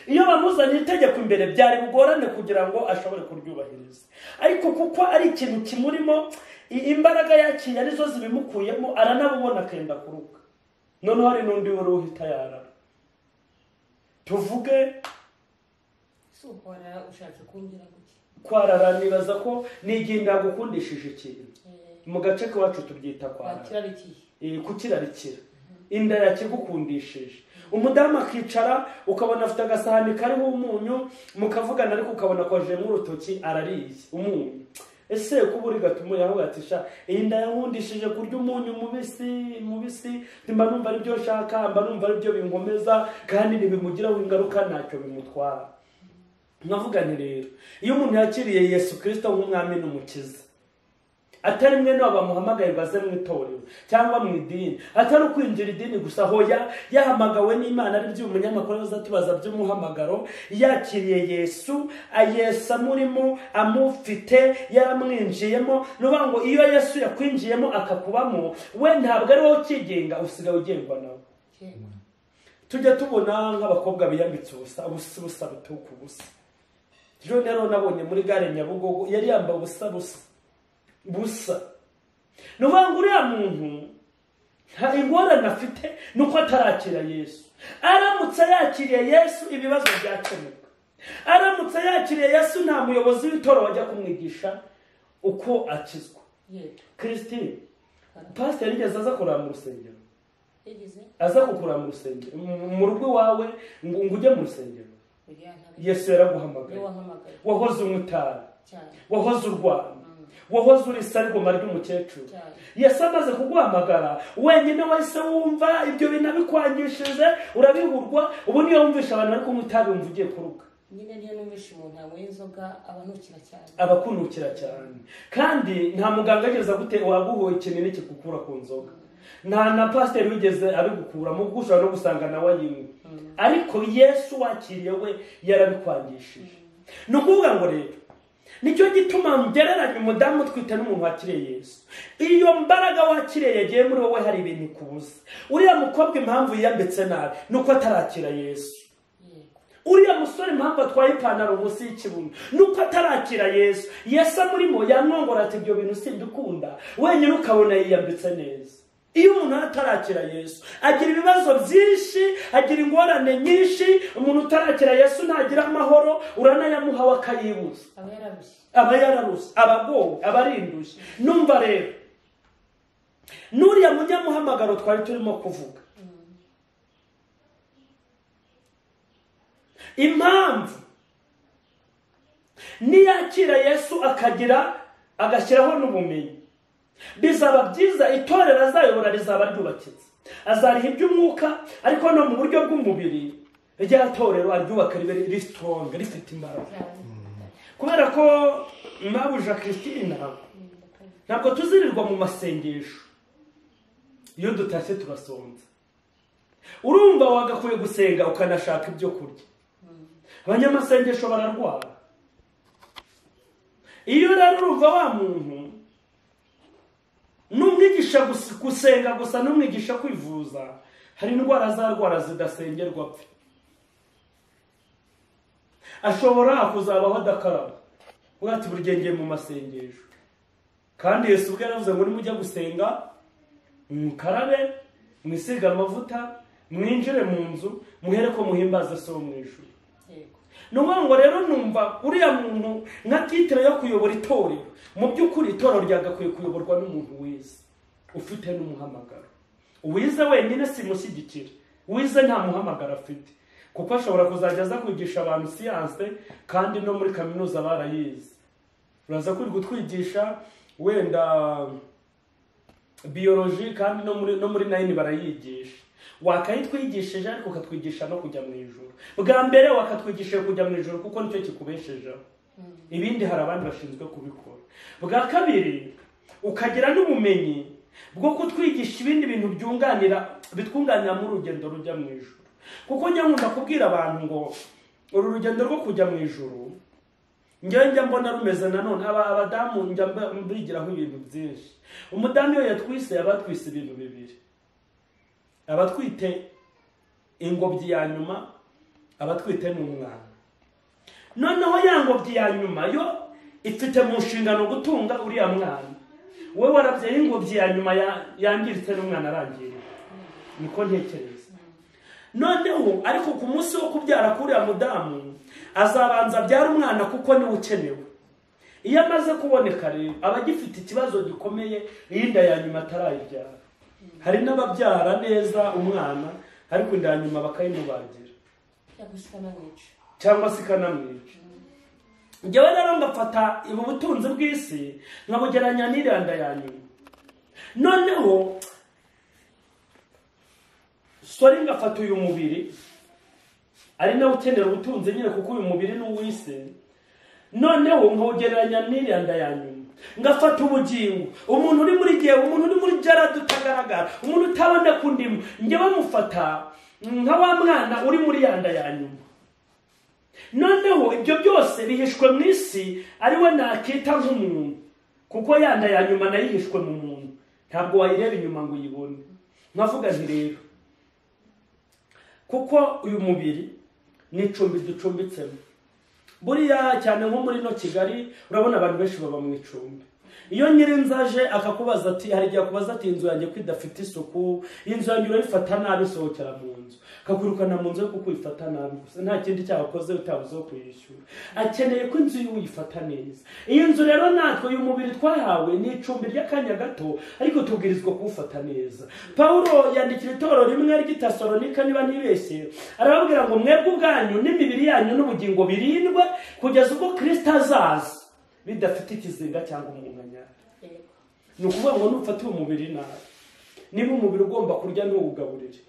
Iyo bamuzanira itegeko imbere byari bugorane kugira ngo ashobore kuryubahiriza, ariko kuko ari ikintu kimurimo, imbaraga yakiriye arizo zibimukuyemo, aranabubona akenda kuruka. Noneho hari n'undi wari uhita yarara. Tuvuge Sukwara ushatse kungira guki. Kwarara nibaza ko niginda gukundishije ikintu. Mu gace kacu tubyita kwarara. Kukirarikira. Inda yakigukundishije. Umudamu akicara ukabona afite agasahani kariho umunyu, mukavugana ariko ukabona kwajemo urutoki arariye umunyu. Ese kuburi gatumuye aho gatisha inda yankundishije kurya umunyu mubisi, mba numva ari byo nshaka, mba numva ari byo binkomeza kandi ntibimugiraho ingaruka ntacyo bimutwara. Nkavuga nti rero iyo umuntu yakiriye Yesu Kristo nk'umwami n'umukiza, atari mwene wabo bamuhamagaye baze mu itorero cyangwa mu idini, atari ukwinjira idini gusa, hoya yahamagawe n'Imana. Ari byo umunyamakuru azatubaza by'umuhamagaro, yakiriye Yesu, Yesu amurimo, amufite, yaramwinjiyemo. Nuvuga ngo iyo Yesu yakwinjiyemo akakubamo, we ntabwo ari wowe ukigenga, usigaye ugengwa nawe. Tujya tubona nk'abakobwa biyambitse ubusa butuku busa. Rero nabonye muri gare Nyabugogo yari yambaye busa. Nuvuga ngo uriya muntu nta ingorane afite nuko atarakira Yesu. Aramutse yakiriye Yesu ibibazo byakemuka. Aramutse yakiriye Yesu nta muyobozi w'itoro wajya kumwigisha uko akizwa. Christine, pastor yigeze aza kurara mu rusengero. Aza kukura mu rusengero mu rugo wawe ngo ujye mu rusengero. Yesu yaraguhamagaye. Wahoze umutara, wahoze urwana, wahoze uri sarigoma ry'umukecuru. Yesu amaze kuguhamagara, wenyine wese wumva ibyo bintu bikwangishije, urabihurwa. Ubu niyo wumvisha abantu bari kumutabi wumva ugiye kuruka. Nyine niyo numvisha umuntu anywa inzoga abakunukira cyane. Kandi nta muganga ageza gute waguhoye ikinini kikukura ku nzoga. Nta na pastor wigeze abigukura mu gushobora no gusanga nawe yimwe. Ariko Yesu wakiriye we yarabikwangishije. Nukuvuga ngo rero nicyo gituma mugereranya umudamu twite n'umuntu wakiriye Yesu. Iyo mbaraga wakiriye yagiye muri wowe hari ibintu kubuza. Uriya mukobwa impamvu yiyambitse nabi nuko atarakira Yesu. Uriya musore impamvu atwaye ipantaro munsi y'ikibuno nuko atarakira Yesu. Yesu amurimo yanongora ati ibyo bintu sindukunda, wenyine ukabona yiyambitse neza. Iyo umuntu atarakira Yesu agira ibibazo byinshi, agira ingorane nyinshi. Umuntu utarakira Yesu ntagira amahoro, uranayamuha akayibuza, aba yararushye, abagowe, abarindushye. Numva rero nuriya munyamuhamagaro twari turimo kuvuga, impamvu niyakira Yesu agashyiraho n'ubumenyi, bizaba byiza. Itorero azayobora rizaba ryubakitse, azariha iby'umwuka, ariko no mu buryo bw'umubiri rya torero aryubaka ribe strong, rifite imbaraga. Kubera ko mabuja Christine ntabwo tuzirirwa mu masengesho. Iyo dutashye turasonza, urumva wagakwiye gusenga ukanashaka ibyo kurya. Abanyamasengesho bararwara. Iyo rero urumva wa muntu n'umwigisha gusenga gusa n'umwigisha kwivuza, hari indwara zarwara zidasengerwa pfe. Ashobora kuzabaho adakaraba, ugati burigengeye mu masengesho. Kandi Yesu ubwe yaravuze ngo nimujya gusenga mukarabe, mwisiga amavuta, mwinjire mu nzu, muhere ko muhimbaza so mu ijuru. Nuwango rero numva uriya muntu nka titre yo kuyobora itorero. Mu by'ukuri itorero ryagakwiye kuyoborwa n'umuntu wize, ufite n'umuhamagaro. Uwize wenyine simushyigikira, wize nta muhamagaro afite, kuko ashobora kuzajya aza kwigisha abantu siyanse kandi no muri kaminuza barayize. Uraza kuri gutwigisha wenda biology kandi no muri 9 barayigisha. Wakayitwigishije ariko ukatwigisha no kujya mu ijuru. Bwa mbere wakatwigisha kujya mu ijuru kuko nicyo kikubesheje. Ibindi hari abandi bashinzwe kubikora. Bwa kabiri ukagira n'ubumenyi bwo kutwigisha ibindi bintu bitwunganira mu rugendo rujya mu ijuru. Kuko nyamunda kubwira abantu ngo uru rugendo rwo kujya mu ijuru njya mbona rumeze nanone abadamu njya mbigiraho ibintu byinshi. Umudamu iyo yatwise abatwise ibintu bibiri. Abatwite ingobyi ya nyuma, abatwite n'umwana. Noneho ya ngobyi ya nyuma yo ifite mu nshingano gutunga uriya mwana. We warabye ingobyi ya nyuma yangiritse n'umwana arangiriye. Niko ntekereza. Noneho ariko ku munsi wo kubyara kuri ya mudamu azabanza byara umwana kuko ni ukenewe. Iyo amaze kuboneka rero abagifite ikibazo gikomeye inda ya nyuma atarayibyara. Hari n'ababyara neza umwana ariko inda ya nyuma bakayimubagira cyangwa se ikanamwica. Njyewe rero ngafata ibu butunzi bw'isi nkabugeranya n'iranda ya nyuma. Noneho sori ngafata uyu mubiri ari nawe ukenera ubutunzi nyine kuko uyu mubiri n'uw'isi. Noneho nkawugereranya n'iranda ya nyuma. ngafata ubugingo, umuntu uri muri jyewe, umuntu uri muri Gerard utagaragara, umuntu utabona ku ndimo, njye bamufata nka wa mwana uri muri yanda ya nyuma. Noneho ibyo byose bihishwe mu isi ari we nakita nk'umuntu, kuko yanda ya nyuma nayo ihishwe mu muntu, ntabwo wayireba inyuma ngo uyibone. Nkavuga nti rero kuko uyu mubiri ni icumbi ducumbitsemo, buriya cyane nko muri no Kigali urabona abantu benshi baba mu icumbi. Iyo nyirinzaje akakubaza ati, hari igihe akubaza ati inzu yanjye ko idafite isuku, inzu yanjye urayifata nabi, sohokera mu nzu, kakwirukana mu nzu kuko uyifata nabi gusa, nta kindi cyakoze utabuze kuyishyura. Akeneye ko inzu uyifata neza. Iyi nzu rero natwe uyu mubiri twahawe ni icumbi ry'akanya gato, ariko tubwirizwa kuwufata neza. Pawulo yandikira itorero rimwe ry'Itesalonika niba ntibeshye, arababwira ngo mwebwe ubwanyu n'imibiri yanyu n'ubugingo birindwe kugeza ubwo Kristo azaza bidafite ikizinga cyangwa umunkanyari. Ni ukuvuga ngo nufate umubiri nabi, niba umubiri ugomba kurya ntuwugaburire,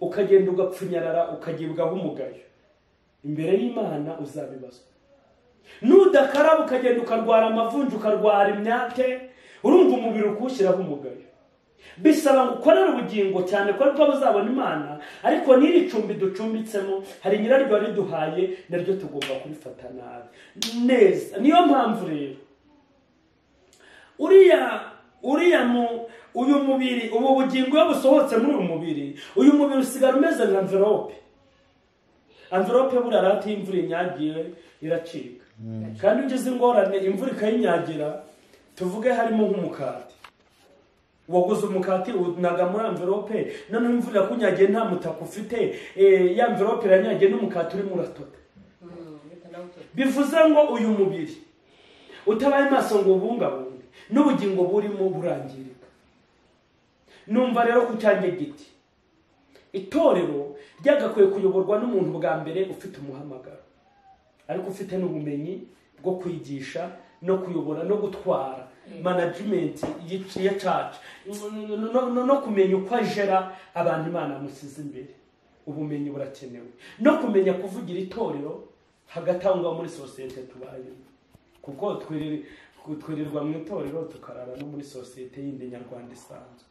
ukagenda ugapfunyarara ukagibwaho umugayo, imbere y'Imana uzabibazwa. Nudakaraba ukagenda ukarwara amavunja, ukarwara imyate, urumva umubiri ukuwushyiraho umugayo. Bisaba ngo ukorere ubugingo cyane ko ariko buzabona Imana, ariko n'iri cumbi ducumbitsemo hari nyiraryo riduhaye, naryo tugomba kurifata nabi neza. Niyo mpamvu rero uyu mubiri, ubu bugingo iyo busohotse muri uyu mubiri, uyu mubiri usigara umeze nka envelope. Envelope burarati imvura inyagiye iracika, kandi ugize ingorane imvura ikayinyagira, tuvuge harimo nk'umukati, waguze umukati unaga muri envelope, none imvura yakunyagiye nta mutaka ufite, ya envelope iranyagiye n'umukati urimo uratota. Bivuze ngo uyu mubiri utabaye maso ngo ubungabunge, n'ubugingo burimo burangirika. Numva rero ku cyanjye giti, itorero ryagakwiye kuyoborwa n'umuntu bwa mbere ufite umuhamagaro, ariko ufite n'ubumenyi bwo kwigisha no kuyobora no gutwara management ya church, no kumenya uko ajera abantu Imana amusize imbere. Ubumenyi burakenewe no kumenya kuvugira itorero hagati aho muri societe tubayemo, kuko twirirwa mu itorero tukarara no muri societe yindi nyarwanda isanzwe.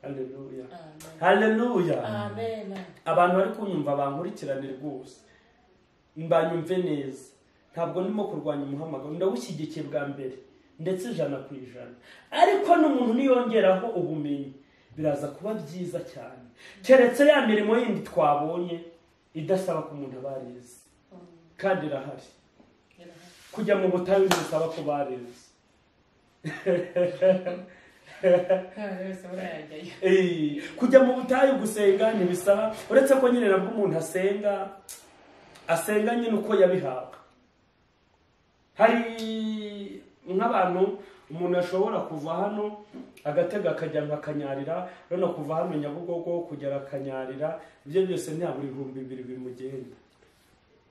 Haleluya, haleluya, amen. Abantu bari kunyumva bankurikiranire rwose, mbanyumve neza, ntabwo ndimo kurwanya umuhamagaro, ndawushyigikiye bwa mbere ndetse 100%, ariko n'umuntu niyongeraho ubumenyi biraza kuba byiza cyane, keretse ya mirimo yindi twabonye idasaba ko umuntu abarize, kandi irahari. Kujya mu butayu bisaba ko barize. Kujya mu butayu gusenga ntibisaba, uretse ko nyine nabwo umuntu asenga nyine uko yabihawe. Hari nk'abantu umuntu ashobora kuva hano agatega akajya nk'akanyarira, no kuva hano Nyabugogo kugera akanyarira, ibyo byose nta buri 2,000 bimugenda.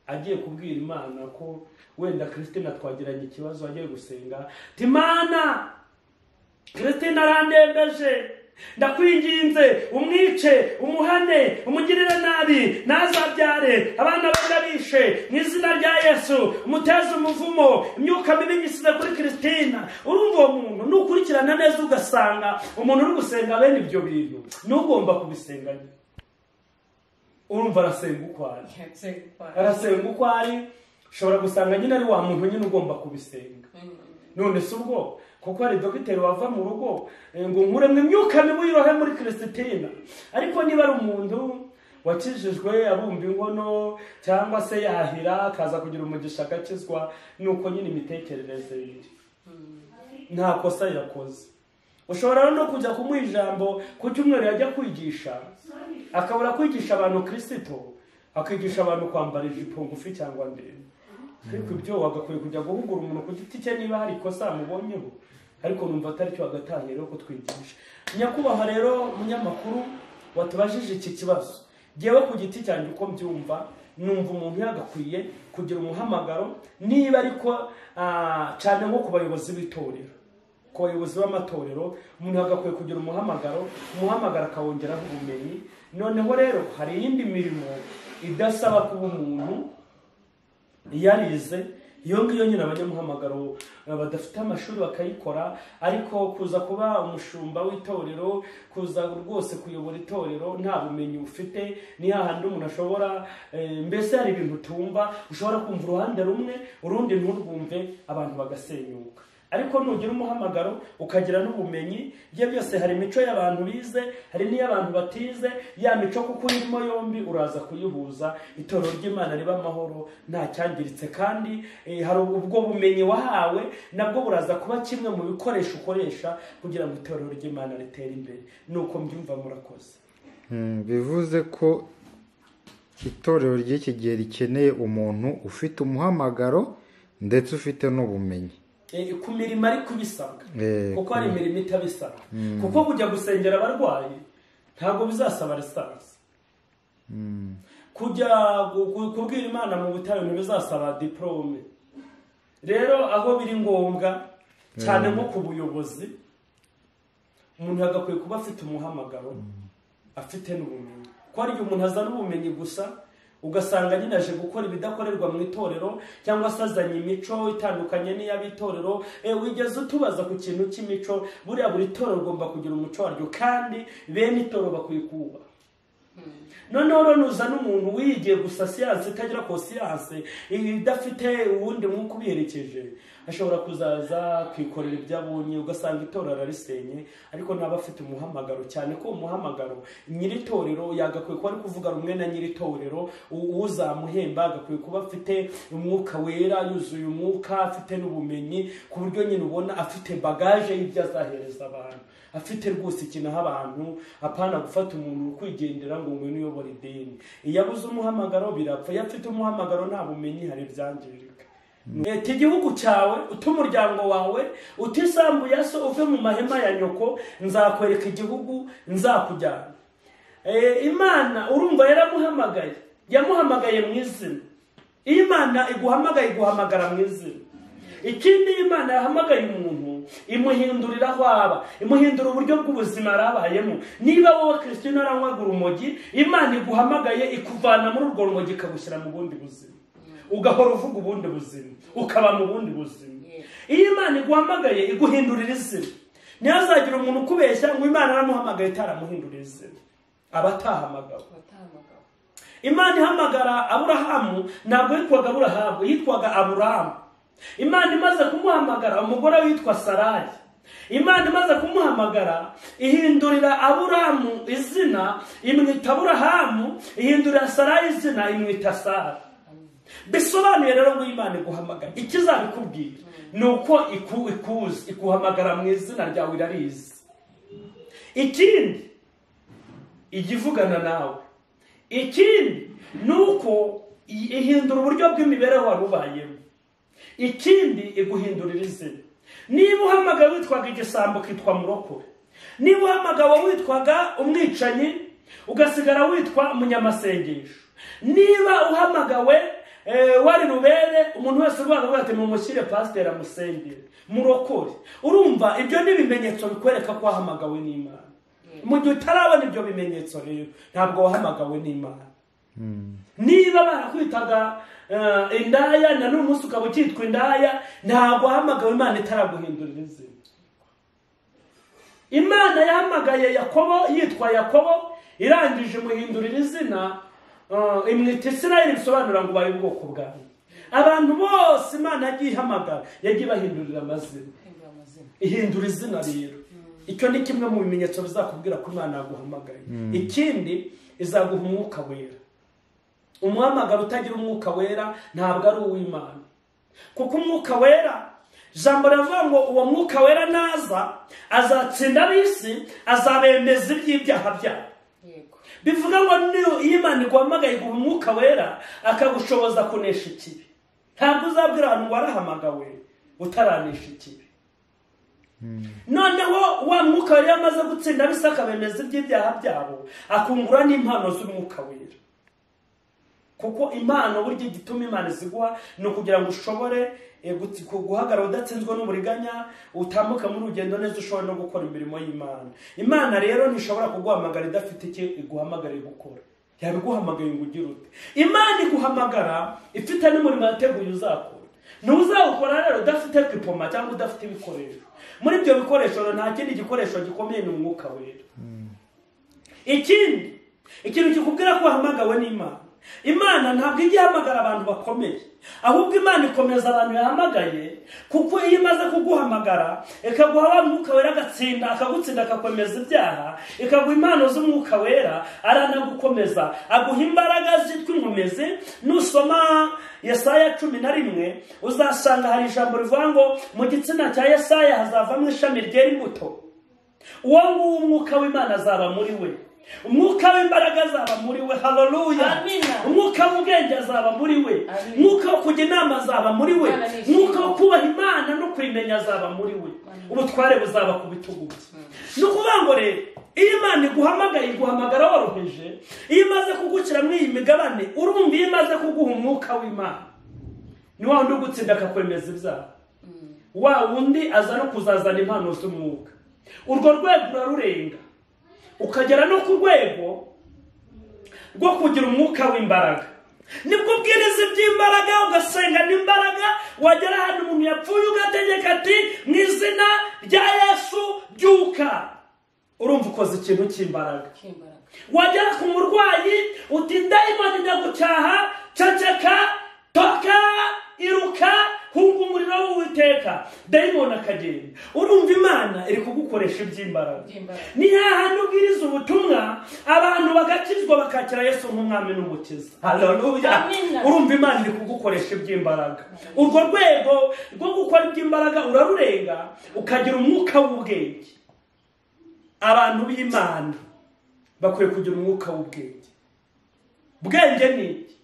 Agiye kubwira Imana ko wenda Christina twagiranye ikibazo, agiye gusenga, Imana Christina arandembeje, ndakwinginze umwice, umuhane, umugirire nabi, nazabyare, abana bagabishe mu izina rya Yesu, umuteze umuvumo, imyuka mibi nyisize kuri Christina. Urumva uwo muntu nukurikirana neza ugasanga umuntu uri gusenga bene ibyo bintu, n'ugomba kubisenga. Urumva arasenga uko ari, ushobora gusanga nyine ari wa muntu nyine ugomba kubisenga. None se ubwo kuko hari dogiteri wava mu rugo ngo nkuremwe imyuka mibi yirohe muri Christina, ariko niba ari umuntu wakijijwe abumba inkono cyangwa se yahira akaza kugira umugisha agakizwa, nuko nyine imitekerereze iri, nta kosa yakoze. Ushobora no kujya kumuha ijambo ku cyumweru yajya kwigisha, akabura kwigisha abantu Kristo, akigisha abantu kwambara ijipo ngufi cyangwa ndende. Ariko ibyo wagakwiye kujya guhugura umuntu ku giti cye niba hari ikosa mubonyeho, ariko numva atari cyo wagatangiye rero kutwigisha. Nyakubaha rero munyamakuru watubajije iki kibazo, jewe ku giti cyanjye uko mbyumva, numva umuntu yagakwiye kugira umuhamagaro, niba ariko cyane nko ku bayobozi b'itorero, ku bayobozi b'amatorero, umuntu yagakwiye kugira umuhamagaro akawongeraho ubumenyi. Noneho rero hari iyindi mirimo idasaba kuba umuntu yarize, iyo ngiyo nyine abanyamuhamagaro badafite amashuri bakayikora, ariko kuza kuba umushumba w'itorero, kuza rwose kuyobora itorero nta bumenyi ufite, ni hahandi umuntu ashobora mbese hari ibintu tumva, ushobora kumva uruhande rumwe urundi nturwumve, abantu bagasenyuka. Ariko nugira umuhamagaro ukagira n'ubumenyi, bye byose hari imico y'abantu bize, hari n'iy'abantu batize, ya mico kuko irimo yombi uraza kuyihuza, itorero ry'Imana riba amahoro nta cyangiritse. Kandi hari ubwo bumenyi wahawe nabwo buraza kuba kimwe mu bikoresho ukoresha kugira ngo itorero ry'Imana ritere imbere. Nuko mbyumva murakoze. Bivuze ko itorero ry'iki gihe rikeneye umuntu ufite umuhamagaro ndetse ufite n'ubumenyi ku mirimo ari kubisabwa, kuko hari imirimo itabisaba. Kuko kujya gusengera abarwayi ntabwo bizasaba lisansi, kujya kubwira Imana mu butayu ntibizasaba diplome. Rero aho biri ngombwa cyane nko ku buyobozi, umuntu yagakwiye kuba afite umuhamagaro, afite n'ubumenyi. Ko hari igihe umuntu azana ubumenyi gusa ugasanga nyine aje gukora ibidakorerwa mu itorero, cyangwa se azanye imico itandukanye n'iy'abitorero. Wigeze utubaza ku kintu cy'imico? Buriya buri torero ugomba kugira umuco waryo, kandi bene itorero bakwiye kubaha. Noneho nuza n'umuntu wigiye gusa siyanse itagira kosiyanse, idafite uwundi mwuka ubiherekeje, ashobora kuzaza kwikorera ibyo abonye, ugasanga itorero ararisenye. Ariko ntaba afite umuhamagaro, cyane ko umuhamagaro nyiri itorero yagakwiye kuba ari kuvuga rumwe na nyiri itorero, uzamuhemba agakwiye kuba afite umwuka wera, yuzuye umwuka, afite n'ubumenyi, ku buryo nyine ubona afite bagaje y'ibyo azahereza abantu, afite rwose ikintu aho abantu, apana gufata umuntu kwigendera ngo ngwino uyobora idini. Iyo abuze umuhamagaro birapfa, iyo afite umuhamagaro nta bumenyi hari ibyangirika. Eti igihugu cyawe, utumuryango wawe, utisambu ya so, uve mu mahema ya nyoko, nzakwereka igihugu nzakujyana. Imana urumva yaramuhamagaye, yamuhamagaye mu izina. Imana iguhamagaye iguhamagara mu izina. Ikindi Imana yahamagaye umuntu imuhindurira aho aba, imuhindura uburyo bw'ubuzima arabayemo. Niba wowe Christine aranywaga urumogi, Imana iguhamagaye ikuvana muri urwo rumogi ikagushyira mu bundi buzima, ugahora uvuga ubundi buzima, ukaba mu bundi buzima. Iyo Imana iguhamagaye iguhindurira izina, ntihazagira umuntu ukubeshya ngo Imana aramuhamagaye itaramuhindurira izina, abatahamagawe. Imana ihamagara Aburahamu ntabwo yitwaga Aburahamu, yitwaga Aburahamu. Imana imaze kumuhamagara umugore witwa Sarayi. Imana imaze kumuhamagara ihindurira Aburahamu izina, imwita Aburahamu, ihindurira Sarayi izina, imwita Sara. Bisobanuye rero ngo Imana iguhamagara, ikizabikubwira ni uko ikuzi, ikuhamagara mu izina ryawe irarizi. Ikindi igivugana nawe, ikindi ni uko ihindura uburyo bw'imibereho wari ubayemo. Ikindi iguhindurira izina. Niba uhamagawe witwaga igisambo kitwa murokore, niba uhamagawe witwaga umwicanyi ugasigara witwa umunyamasengesho, niba uhamagawe wari rubere, umuntu wese uvuga ati mumushyire pasiteri amusengere, murokore. Urumva ibyo ni ibimenyetso bikwereka ko wahamagawe n'Imana. Mu gihe utarabona ibyo bimenyetso rero ntabwo wahamagawe n'Imana. Niba barakwitaga indaya na n'umunsi ukaba ukitwa indaya, ntabwo wahamagawe Imana itaraguhindurira izina. Imana yahamagaye Yakobo yitwa Yakobo, irangije imuhindurira izina, imwita Isirayeli, bisobanura ngo ubaye ubwoko bwawe. Abantu bose Imana yagiye ihamagara yagiye bahindurira amazina, ihindura izina rero. Icyo ni kimwe mu bimenyetso bizakubwira ko Imana yaguhamagaye. Ikindi izaguha umwuka wera. Umuhamagaro utagira umwuka wera ntabwo ari uw'Imana, kuko umwuka wera, jambo ravuga ngo uwo mwuka wera naza azatsinda ab'isi, azabemeza iby'ibyaha byabo. Bivuga ngo iyo Imana iguhamagaye iguha umwuka wera akagushoboza kunesha ikibi, ntabwo uzabwira abantu ngo warahamagawe utaranesha ikibi. Noneho wa mwuka wera yamaze gutsinda ab'isi akabemeza iby'ibyaha byabo, akungura n'impano z'umwuka wera. Kuko impano burya igituma Imana ziguha ni ukugira ngo ushobore guhagarara udatsinzwe n'uburiganya, utambuka muri urugendo neza, ushobora no gukora imirimo y'Imana. Imana rero ntishobora kuguhamagara idafite icyo iguhamagariye gukora. Yabiguhamagaye ngo ugire ute? Imana iguhamagara ifite n'umurimo yateguye uzakora. ntuzawukora rero udafite kwipoma cyangwa udafite ibikoresho. Muri ibyo bikoresho nta kindi gikoresho gikomeye ni umwuka wera. Ikintu kikubwira ko wahamagawe n'Imana. Imana ntabwo ijya ihamagara abantu bakomeye, ahubwo Imana ikomeza abantu yahamagaye, kuko iyo imaze kuguhamagara ikaguha wa mwuka wera akagutsinda akakwemeza ibyaha, ikaguha impano z'umwuka wera, aranagukomeza aguha imbaraga zitwa inkomezi. Nusoma Yesaya 11 uzasanga hari ijambo rivuga ngo mu gitsina cya Yesaya hazavamo ishami ryera imbuto. Uwo nguwo umwuka w'Imana azaba muri we, umwuka w'imbaraga azaba muri we. Haleluya. Umwuka w'ubwenge azaba muri we, umwuka wo kujya inama azaba muri we, umwuka wo kubaha Imana no kwimenya azaba muri we. Ubutware buzaba ku bitugu bye. Ni ukuvuga ngo rero iyo Imana iguhamagara woroheje, iyo imaze kugukira muri iyi migabane, urumva iyo imaze kuguha umwuka w'Imana, ni wa wundi ugutsinda akakwemeza ibyaha, wa wundi aza no kuzazana impano z'umwuka. Urwo rwego urarurenga ukagera no ku rwego rwo kugira umwuka w'imbaraga. Nibwo ubwiriza iby'imbaraga, ugasenga n'imbaraga, wagera ahantu umuntu yapfuye ugategeka ati mu izina rya Yesu byuka, urumva ukoze ikintu cy'imbaraga. Wagera ku murwayi uti dayimoni ndagucyaha, ceceka, toka, iruka, hunga umuriro w'Uwiteka, dayimoni akagenda. Urumva Imana iri kugukoresha iby'imbaraga. Ni hahandi ubwiriza ubutumwa abantu bagakizwa bakakira Yesu nk'umwami n'umukiza. Haleluya. Urumva Imana iri kugukoresha iby'imbaraga. Urwo rwego rwo gukora iby'imbaraga urarurenga ukagira umwuka w'ubwenge. Abantu b'Imana bakwiye kugira umwuka w'ubwenge. Ubwenge ni iki?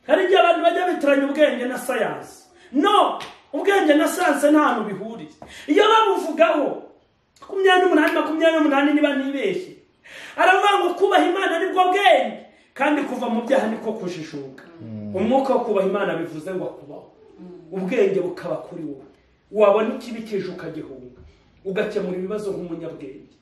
Hari igihe abantu bajya bitiranya ubwenge na sayansi. No, ubwenge na sayansi nta hantu bihuriye. Iyo babuvugaho 28 niba nibeshye, aravuga ngo kubaha Imana nibwo bwenge, kandi kuva mu byaha niko kujishuka. Umwuka wo kubaha Imana bivuze ngo kubaho, ubwenge bukaba kuri wowe. Wabona ikibi kije ukagihunga, ugakemura ibibazo nk'umunyabwenge.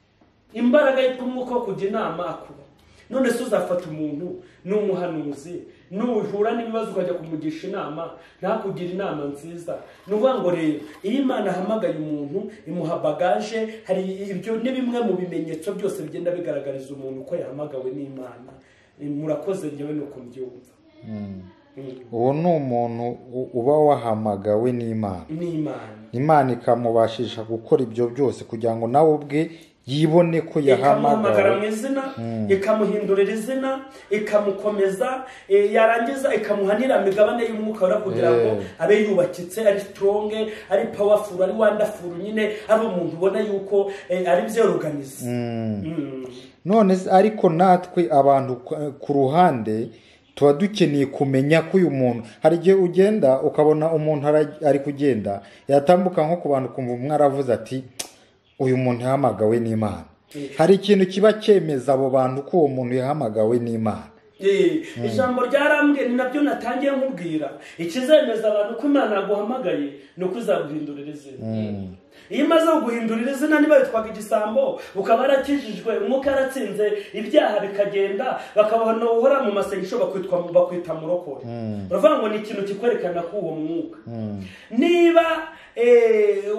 Imbaraga y'umwuka wo kujya inama akuba. None se uzafata umuntu n'umuhanuzi, nuhura n'ibibazo ukajya kumugisha inama, ntakugira inama nziza. Nuvuga ngo rero iyo Imana ahamagaye umuntu imuha bagaje, hari ibyo ni bimwe mu bimenyetso byose bigenda bigaragariza umuntu ko yahamagawe n'Imana. Murakoze ngewe no kumbyumva. Uwo ni umuntu uba wahamagawe n'Imana. Imana ikamubashisha gukora ibyo byose kugira ngo nawe ubwe yibone ko yahamagara mu izina, ikamuhindurira izina, ikamukomeza, yarangiza ikamuhanira migabane y'umwuka wera kugira ngo abe yubakitse, ari strong, ari powerful, ari wonderful, nyine ari umuntu ubona yuko ari byorganize. None ariko natwe abantu ku ruhande tuba dukeneye kumenya ko uyu muntu, hari igihe ugenda ukabona umuntu ari kugenda yatambuka nko ku bantu kumva umwe aravuze ati uyu muntu yahamagawe n'Imana. Hari ikintu kiba cyemeza abo bantu ko uwo muntu yahamagawe n'Imana. Ijambo ryarambwiye ni nabyo natangiye nkubwira, ikizemeza abantu ko Imana yaguhamagaye ni uko izaguhindurira izina. Iyo imaze kuguhindurira izina, niba witwaga igisambo ukaba arakijijwe, umwuka yaratsinze ibyaha bikagenda, bakabona uhora mu masengesho bakwita murokore. Uravuga ngo ni ikintu kikwerekana ko uwo mwuka. Niba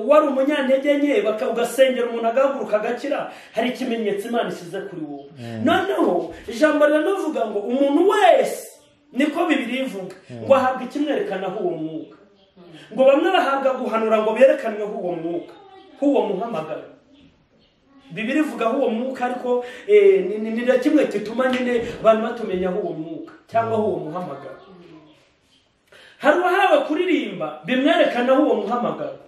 wari umunyantege nke ugasengera umuntu agahaguruka agakira, hari ikimenyetso Imana ishyize kuri wowe. Noneho ijambo riravuga ngo umuntu wese, niko Bibiliya ivuga, ngo ahabwa ikimwerekana ko uwo mwuka. Ngo bamwe bahabwa guhanura ngo berekanwe ko uwo mwuka, ko uwo muhamagara. Bibiliya ivuga ko uwo mwuka, ariko ni kimwe gituma nyine abantu batumenya ko uwo mwuka cyangwa uwo muhamagara. Hari uwahawe kuririmba bimwerekana ko uwo muhamagara.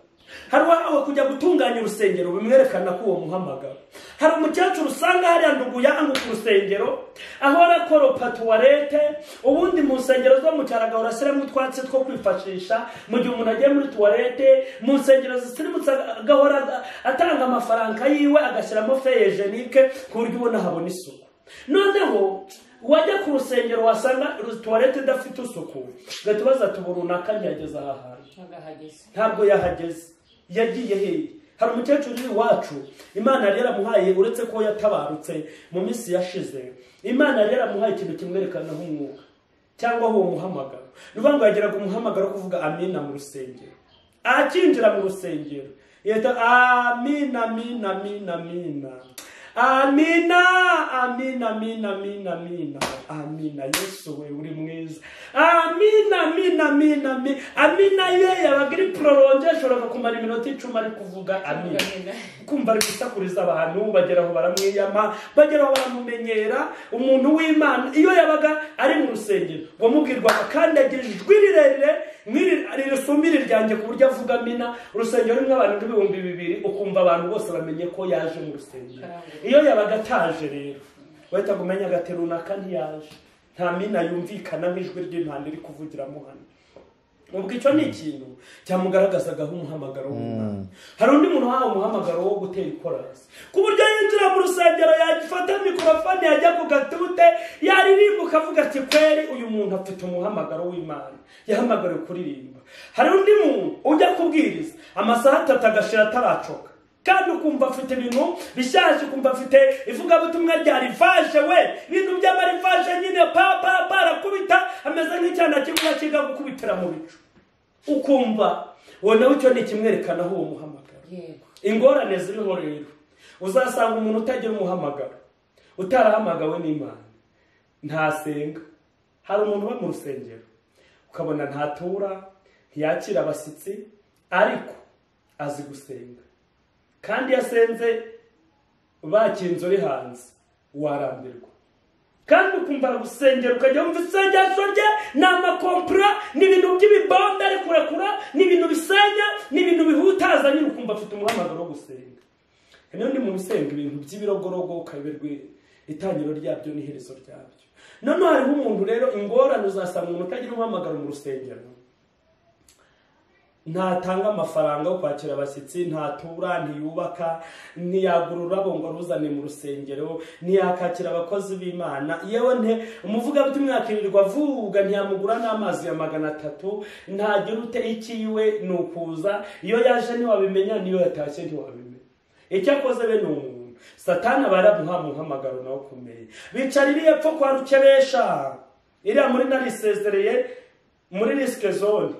Hari uwahawe kujya gutunganya urusengero bimwerekana ko uwo muhamagara. Hari umukecuru usanga hariya nduguye ahantu ku rusengero, aho arakoropa tuwarete, ubundi mu nsengero zo mu cyaraga urashyiramo utwatsi two kwifashisha mu gihe umuntu agiye muri tuwarete. Mu nsengero zisirimutse agahora atanga amafaranga yiwe agashyiramo feye jenike ku buryo ubona habona isuku. Noneho wajya ku rusengero wasanga tuwarete idafite isuku, ugatubaza ati runaka ntiyageze aha hantu. Ntabwo yahageze, yagiye hehe? Hari umukecuru iwacu Imana yari yaramuhaye, uretse ko yatabarutse mu minsi yashize, Imana yari yaramuhaye ikintu kimwerekana nk'umwuka. cyangwa uwo muhamagaro. Nuvuga ngo yageraga umuhamagaro kuvuga amina mu rusengero. Akinjira mu rusengero yita amina amina amina amina amina amina amina amina amina amina. Yesu we uri mwiza. Amina amina amina amina. Ye yabagiri prolongation kumara iminota 10 ari kuvuga amina. Kumva ari gusakuriza abantu bageraho baramwiyama, bageraho baramumenyera umuntu w'Imana. Iyo yabaga ari mu rusengero wamubwirwa kandi agijwe rirerire risumira ryanjye ku buryo avuga amina. Urusengero rumwe abantu 2,000 ukumva abantu bose bamenye ko yaje mu rusengero. Iyo yabaga ataje rero wahita kumenya gateruna kandi yaje nta mina yumvikana nk'ijwi ry'impande iri kuvugiramo hano. Ubwo icyo ni ikintu cyamugaragazaga nk'umuhamagaro w'Imana. Hari undi muntu wahawe umuhamagaro wo gutera ikorasi ku buryo yinjira mu rusengero yagifata mikrofone yajya ku gatute yaririmba ukavuga ati kweri uyu muntu afite umuhamagaro w'Imana, yahamagariwe kuririmba. Hari undi muntu ujya kubwiriza amasaha 3 agashira ataracoka kandi ukumva afite ibintu bishaje, ukumva afite ivugabutumwa rya rivaje we ibintu by'amarivaje nyine barakubita ameze nk'icyana kimwe kiga gukubitira mu bicu, ukumva wowe icyo ni kimwerekana aho uwo muhamagaro. Ingorane ziriho rero uzasanga umuntu utagira umuhamagaro, utarahamagawe n'Imana, ntasenga. Hari umuntu uba mu rusengero ukabona ntatura, ntiyakira abashyitsi, ariko azi gusenga. Kandi yasenze bakinze uri hanze warambirwa, kandi ukumva gusengera ukajya wumva isengesho rye n'amakompra n'ibintu by'ibibombe ari kurakura n'ibintu bisenya n'ibintu bihutaza, nyine ukumva afite umuhamagaro wo gusenga. Niyo ndi mu gusenga ibintu by'ibirogorogo ukaberwe itangiro ryabyo n'iherezo ryabyo. None hariho umuntu rero ingorane uzasanga umuntu utagira umuhamagaro mu rusengero, ntatanga amafaranga yo kwakira abashyitsi, ntatura, ntiyubaka, ntiyagura ururabo ngo ruzane mu rusengero, ntiyakakira abakozi b'Imana. Yewe umuvugabutumwa yakirirwa avuga ntiyamugura n'amazi ya 300, ntagira ute ikiwe nukuza. Iyo yaje ntiwabimenya, niyo yatashye ntiwabimenya. Icyo akoze be n'umuntu Satani baramuha muhamagaro nawo kumeye. Bicaririye epfo kwa Rukebesha iriya muri narisezereye muri risk zone,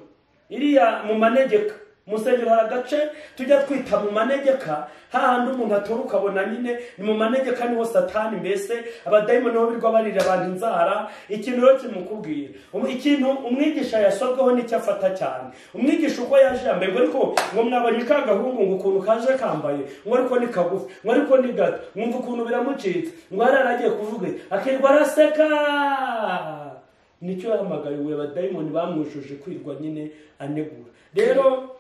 iriya mu manegeka musengero haragace tujya twita mu manegeka, hahandi umuntu atora ukabona nyine ni mu manegeka niho Satani mbese abadayimoni niho birwa barira abantu inzara. Ikintu rero kimukubwira ikintu umwigisha yasobweho n'icyo afata cyane. Umwigisha uko yaje yambaye ngo ariko ngo mwabonye ka gahungu ngo ukuntu kaje kambaye, ngo ariko ni kagufi, ngo ariko ni gato, mwumva ukuntu biramucitse, ngo aragiye kuvuga akirwa araseka. Nicyo yahamagariwe abadayimoni bamwujuje kwirwa nyine anegura. Rero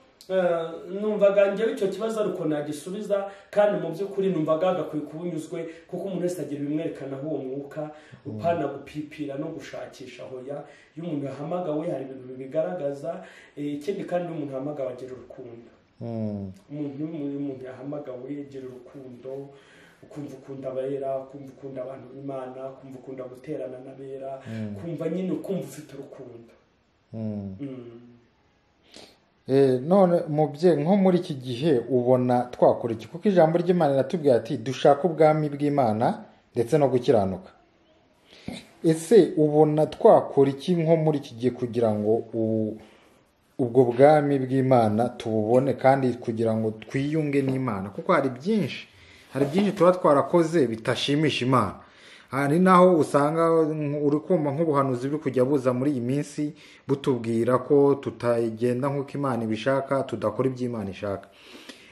numvaga njyewe icyo kibazo ariko nagisubiza, kandi mu by'ukuri numvaga agakwiye kubunyuzwe, kuko umuntu wese agira ibimwerekana aho uwo mwuka upana gupipira no gushakisha hoya. Iyo umuntu yahamagawe hari ibintu bibigaragaza. Ikindi kandi umuntu yahamagawe agira urukundo. Umuntu yahamagawe agira urukundo, ukumva ukunda abera, ukumva ukunda abantu b'Imana, ukumva ukunda guterana n'abera, kumva nyine ukumva ufite urukundo. None mubye nko muri iki gihe ubona twakora iki? Kuko ijambo ry'Imana riratubwira ati dushaka ubwami bw'Imana ndetse no gukiranuka. Ese ubona twakora iki nko muri iki gihe kugira ngo ubwo bwami bw'Imana tububone, kandi kugira ngo twiyunge n'Imana? Kuko hari byinshi tuba twarakoze bitashimisha Imana. Hari naho usanga uri kumva nk'ubuhanuzi buri kujya buza muri iyi minsi butubwira ko tutagenda nk'uko Imana ibishaka, tudakora ibyo Imana ishaka.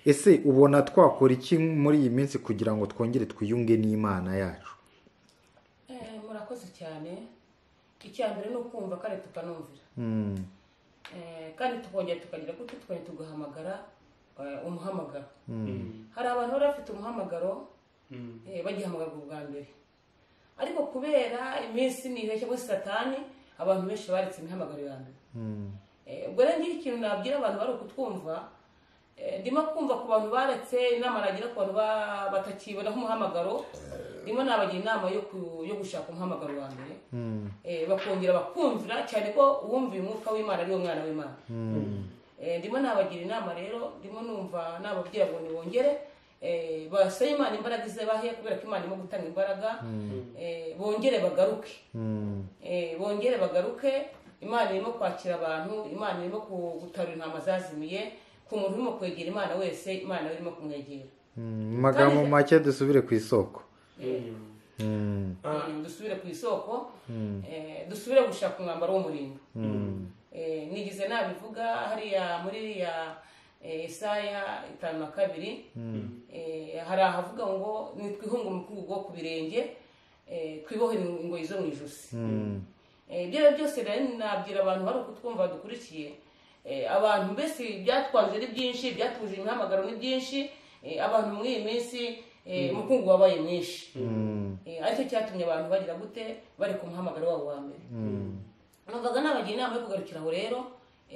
Ese ubona twakora iki muri iyi minsi kugira ngo twongere twiyunge n'Imana yacu? Murakoze cyane. Icyambere no kumva kare tukanumvira. Kandi tukongera tukagira gute, tukongera tugahamagara umuhamagaro. Hari abantu bari bafite umuhamagaro bagihamagara ubwa mbere, ariko kubera iminsi niheshye bose Satani abantu benshi baretse imihamagaro ya mbere. Ubwo rero ngira ikintu nabwira abantu bari kutwumva, ndimo kumva ku bantu baretse inama nagira ku bantu batakibona nk'umuhamagaro, ndimo nabagira inama yo gushaka umuhamagaro wa mbere, bakongera bakumvira cyane ko uwumva umwuka w'Imana ari umwana w'Imana. Ndimo nabagira inama rero, ndimo numva nababwira ngo nibongere basabe Imana imbaraga izabahe, kubera ko Imana irimo gutanga imbaraga, bongere bagaruke, bongere bagaruke. Imana irimo kwakira abantu, Imana irimo gutarura intama zazimiye. Ku muntu urimo kwegera Imana wese, Imana irimo kumwegera. Mu magambo make dusubire ku isoko. Dusubire ku isoko, dusubire gushaka umwambaro w'umurimbo. Nigize nabivuga hariya muri ya Yesaya 5:2, hari ahavuga ngo nitwihunga umukungugu ku birenge, twibohe ingoyi zo mu ijosi. Ibyo byose rero nabwira abantu bari kutwumva dukurikiye, abantu mbese byatwanze ari byinshi, byatuje imihamagaro ni byinshi, abantu muri iyi minsi umukungu wabaye mwinshi, aricyo cyatumye abantu bagira gute, bari ku muhamagaro wabo wa mbere. Numvaga nabagira inama yo kugarukira aho rero,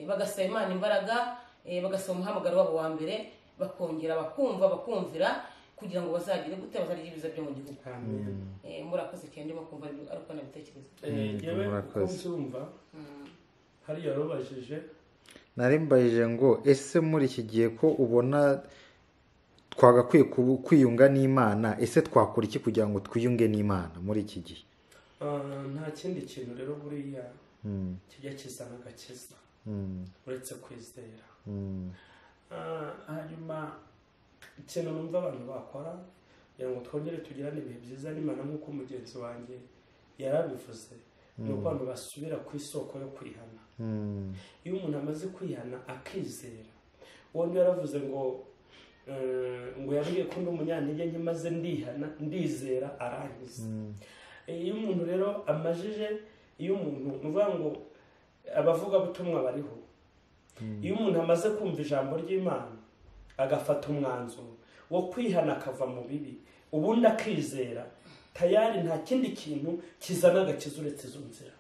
bagasaba Imana imbaraga, bagasaba umuhamagaro wabo wa mbere, bakongera bakumva bakumvira, kugira ngo bazagire gute, bazarya ibiza byo mu gihugu. Murakoze cyane, ndimo kumva ariko nabitekereza. Yewe kumva hariya robajije, narimbayije ngo ese muri iki gihe ko ubona twagakwiye kwiyunga n'Imana, ese twakora iki kugira ngo twiyunge n'Imana muri iki gihe? Nta kindi kintu rero buriya kijya kizana agakiza uretse kwizera. Hanyuma ikintu numva abantu bakora kugira ngo twongere tugirane ibihe byiza n'Imana nk'uko mugenzi wanjye yarabivuze, ni uko abantu basubira ku isoko yo kwihana. Iyo umuntu amaze kwihana akizera, uwo yaravuze ngo yabwiye ko ndi umunyantege nke maze ndihana ndizera arangiza. Iyo umuntu rero amajije, iyo umuntu nuvuga ngo abavuga butumwa bariho, iyo umuntu amaze kumva ijambo ry'Imana agafata umwanzuro wo kwihana akava mu bibi, ubundi akizera, tayari nta kindi kintu kizana agakiza uretse izo nzira.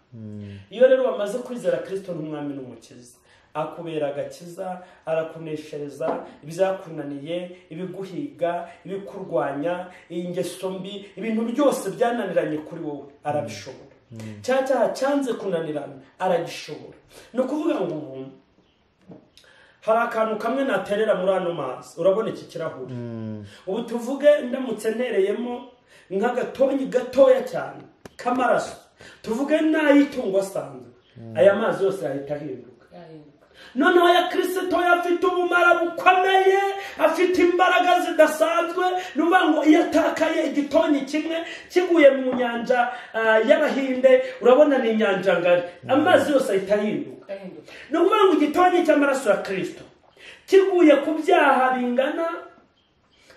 Iyo rero bamaze kwizera Kristo n'umwami n'umukiza, akubera agakiza, arakuneshereza ibyakunaniye, ibiguhiga, ibikurwanya, ingeso mbi, ibintu byose byananiranye kuri wowe arabishobora. Cyaha cyanze kunanirana aragishobora. No kuvuga ngo ubu hari akantu kamwe naterera muri ano mazi, urabona iki kirahuri, ubu tuvuge ndamutse ntereyemo nk'agatonyi gatoya cyane k'amaraso, tuvuge n'ay'itungo asanzwe, aya mazi yose yahita ahinduka. Noneho ya Kristo afite ubumara bukomeye, afite imbaraga zidasanzwe. Nuvuga ngo iyo atakaye igitonyi kimwe kiguye mu nyanja y'Abahinde, urabona ni inyanja ngari, amazi yose ahita ahinduka. Nuvuga ngo igitonyi cy'amaraso ya Kristo kiguye ku byaha bingana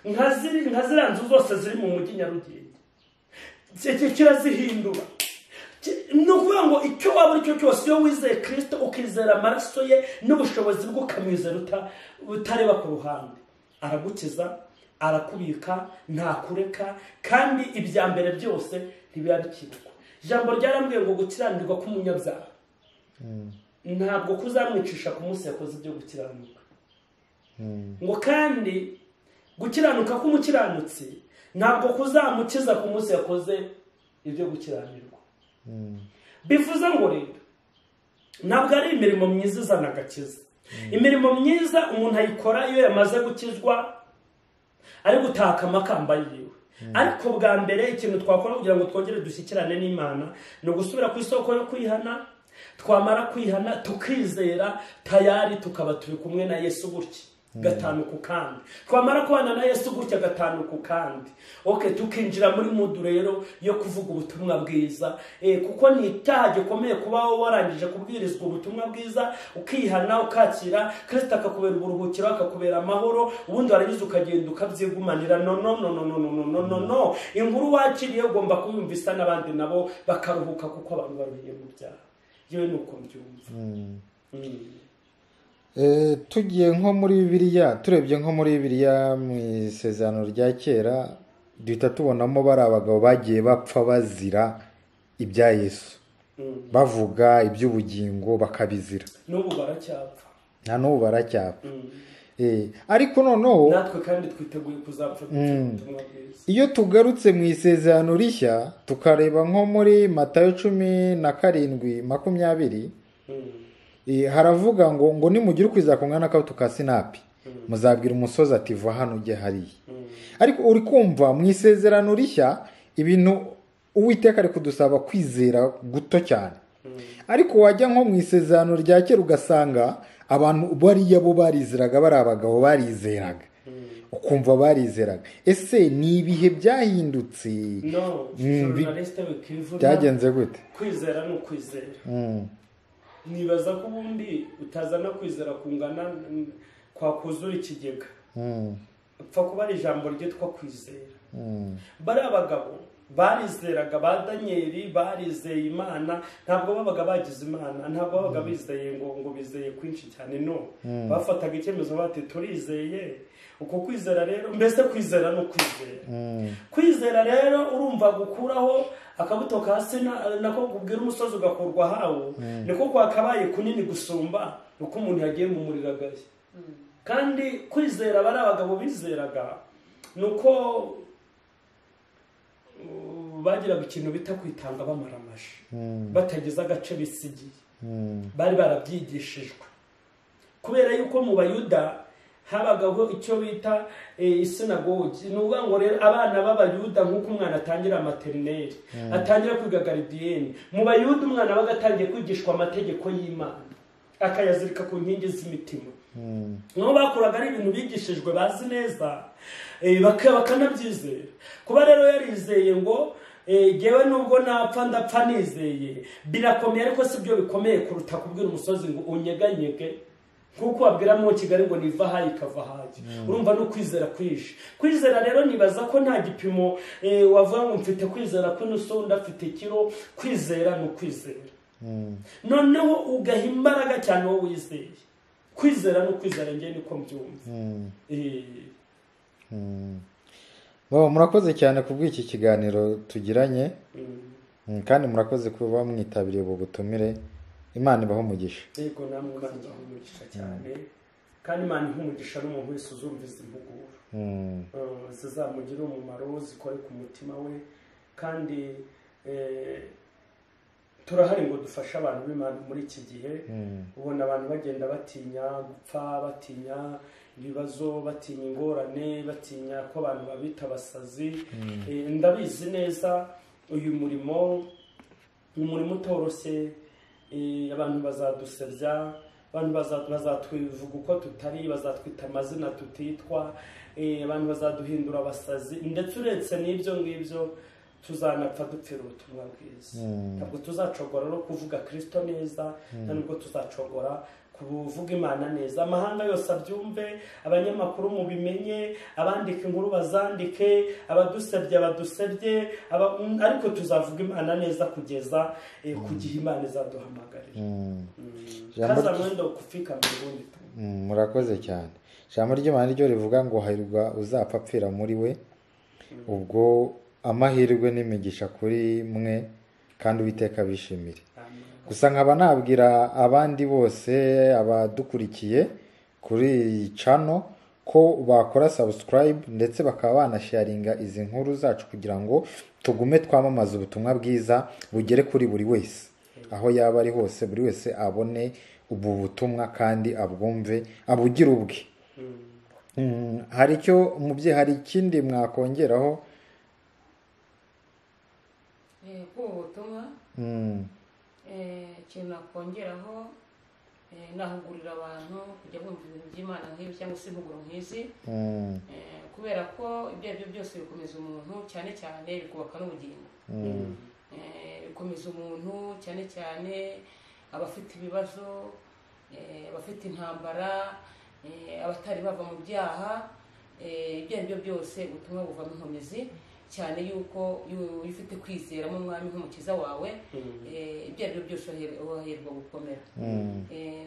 nka ziriya nzu zose ziri mu mujyi Nyarugenge, kirazihindura. Ni ukuvuga ngo icyo waba icyo cyose, iyo wizeye Kristo ukizera amaraso ye n'ubushobozi bwe ukamwizera utareba ku ruhande, aragukiza, arakubika, ntakureka, kandi ibya mbere byose ntibiba bikibukwa. Ijambo ryarambwiye ngo gukiranirwa k'umunyabyaha ntabwo kuzamwicisha ku munsi yakoze ibyo gukiranuka, ngo kandi gukiranuka k'umukiranutsi ntabwo kuzamukiza ku munsi yakoze ibyo gukiranirwa. Bivuze ngo rero ntabwo ari imirimo myiza izana agakiza. Imirimo myiza umuntu ayikora iyo yamaze gukizwa, ari gutaka amakamba yiwe. Ariko bwa mbere ikintu twakora kugira ngo twongere dushyikirane n'Imana ni ugusubira ku isoko yo kwihana. Twamara kwihana tukizera, tayari tukaba turi kumwe na Yesu gutya gatanu ku kandi. Twamara kubana na Yesu gutya gatanu ku kandi, tukinjira muri mudu rero yo kuvuga ubutumwa bwiza, kuko ni icyaha gikomeye kuba warangije kubwirizwa ubutumwa bwiza, ukihana ukakira Kristo akakubera uburuhukiro, akakubera amahoro, ubundi warangiza ukagenda ukabyigumanira. No, inkuru wakiriye ugomba kuyumvisa n'abandi nabo bakaruhuka, kuko abantu baruhiye mu byaha. Yewe nuko mbyumva. Tugiye nko muri Bibiliya, turebye nko muri Bibiliya mu isezerano rya kera, duhita tubonamo bari abagabo bagiye bapfa bazira ibya Yesu, bavuga iby'ubugingo bakabizira. N'ubu baracyapfa. Na n'ubu baracyapfa. Ariko noneho natwe kandi twiteguye kuzapfa ubutumwa bwiza. Iyo tugarutse mu isezerano rishya tukareba nko muri Matayo 17:20, haravuga ngo nimugire ukwizera kungana n'akabuto ka sinapi, muzabwira umusozi ati va hano ujye hariya. Ariko uri kumva mu isezerano rishya ibintu Uwiteka ari kudusaba kwizera guto cyane. Ariko wajya nko mu isezerano rya kera ugasanga abantu bariya bo barizeraga, bari abagabo barizeraga, ukumva barizeraga. Ese ni ibihe byahindutse? Byagenze gute? Kwizera ni ukwizera. Nibaza ko ubundi utazana kwizera kungana kwa kuzura ikigega. Upfa kuba ari ijambo ryitwa kwizera. Bari abagabo barizeraga, ba Danieli barizeye Imana, ntabwo babaga bagize Imana, ntabwo babaga bizeye ngo bizeye kwinshi cyane, no. Bafataga icyemezo bati turizeye. Uko kwizera rero, mbese kwizera no kwizera. Kwizera rero urumva gukuraho akabuto hasi nako kubwira umusozi ugakurwa hawo, niko kwakabaye kunini gusumba uko umuntu yagiye mu muriragaye. Kandi kwizera bari abagabo bizeraga nuko bagiraga ikintu bita kwitanga bamaramaje, batageze agace bisigiye. Bari barabyigishijwe kubera yuko mu Bayuda habagaho icyo bita isinagogi. Nuvuga ngo rero abana b'Abayuda nk'uko umwana atangira materineri, atangira kwiga garidiyeni, mu Bayuda umwana bagatangiye kwigishwa amategeko y'Imana, akayazirika ku nkingi z'imitima. Nabo bakuraga ari ibintu bigishijwe bazi neza, bakanabyizera. Kuba rero yarizeye ngo jewe nubwo napfa ndapfa nizeye, birakomeye, ariko si byo bikomeye kuruta kubwira umusozi ngo unyeganyege, kuko wabwira mu Kigali ngo niva hayi kava hayi. Urumva no kwizera kwishi. Kwizera rero nibaza ko nta gipimo wavuga ngo mfite kwizera ko nuso ndafite kiro. Kwizera no kwizera. Noneho ugaha imbaraga cyane wowe wizeye. Kwizera no kwizera ngiye niko mbyumva. Murakoze cyane kubw'iki kiganiro tugiranye, kandi murakoze kuba mwitabiriye ubu butumire. Imana ibaho umugisha. Yego namwe Imana ibaho umugisha cyane, kandi Imana iha umugisha n'umuntu wese uzumviza impuguro. Zizamugirira umumaro, zikore ku mutima we, kandi turahari ngo dufashe abantu b'Imana muri iki gihe. Ubona abantu bagenda batinya gupfa, batinya ibibazo, batinya ingorane, batinya ko abantu babita abasazi. Ndabizi neza uyu murimo utoroshye. Abantu bazadusebya, abantu bazatwivuga uko tutari, bazatwita amazina tutitwa, abantu bazaduhindura abasazi, ndetse uretse n'ibyo ngibyo tuzanapfa dupfira ubutumwa bwiza. Ntabwo tuzacogora no kuvuga Kristo neza, nubwo tuzacogora kuvuga Imana neza. Amahanga yose abyumve, abanyamakuru mubimenye, abandika inkuru bazandike, abadusebye badusebye, ariko tuzavuga Imana neza kugeza ku gihe Imana izaduhamagarira. Kaza mwendo kufika mbinguni. Murakoze cyane. Ijambo ry'Imana ryo rivuga ngo hahirwa uzapfa apfira muri we. Ubwo amahirwe n'imigisha kuri mwe, kandi Uwiteka bishimire. Gusa nkaba nabwira abandi bose abadukurikiye kuri channel ko bakora subscribe, ndetse bakaba banasharinga izi nkuru zacu kugira ngo tugume twamamaza ubutumwa bwiza bugere kuri buri wese, aho yaba ari hose, buri wese abone ubu butumwa kandi abwumve, abugira ubwe. Hari icyo umubyeyi, hari ikindi mwakongeraho? Ubutumwa ikintu nakongeraho, nahugurira abantu kujya bumva ibintu by'Imana nk'ibi cyangwa se impuguro nk'izi, kubera ko ibyo ari byo byose bikomeza umuntu, cyane cyane bikubaka n'ubugingo. Bikomeza umuntu cyane cyane abafite ibibazo, abafite intambara, abatari bava mu byaha. Ibyo ari byo byose ubutumwa buvamo inkomezi, cyane yuko ufite kwizera mu Mwami nk'umukiza wawe, ibyo ari byo byose waherwa gukomera.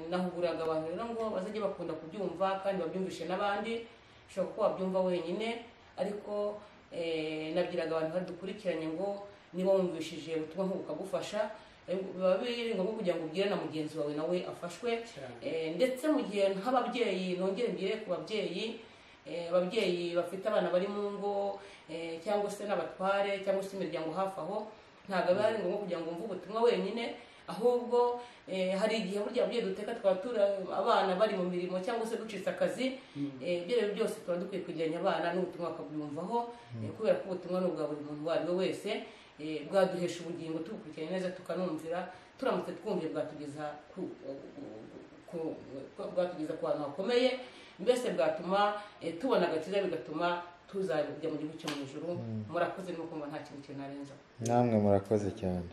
Nahuguraga abantu rero ngo bazajye bakunda kubyumva kandi babyumvishe n'abandi. Ushobora kuba wabyumva wenyine, ariko nabwiraga abantu badukurikiranye ngo niba wumvishije ubutumwa nk'ubu bukagufasha, biba biri ngombwa kugira ngo ubwire na mugenzi wawe nawe afashwe. Ndetse mu gihe nk'ababyeyi, nongere mbwire ku babyeyi, ababyeyi bafite abana bari mu ngo, cyangwa se n'abatware, cyangwa se imiryango hafi aho, ntabwo biba ari ngombwa kugira ngo wumve ubutumwa wenyine, ahubwo hari igihe burya byo duteka twatura abana bari mu mirimo cyangwa se ducitse akazi ibyo rero byose tuba dukwiye kwegeranya abana n'ubutumwa bakabyumvaho kubera ko ubutumwa ni ubwa buri muntu uwo ari we wese bwaduhesha ubugingo tubukurikiranye neza tukanumvira turamutse twumviye bwatugeza ku bantu bakomeye mbese bwatuma tubona agakiza bigatuma tuzajya mu gihugu cyo mu ijuru murakoze no kumva nta kintu narenza namwe murakoze cyane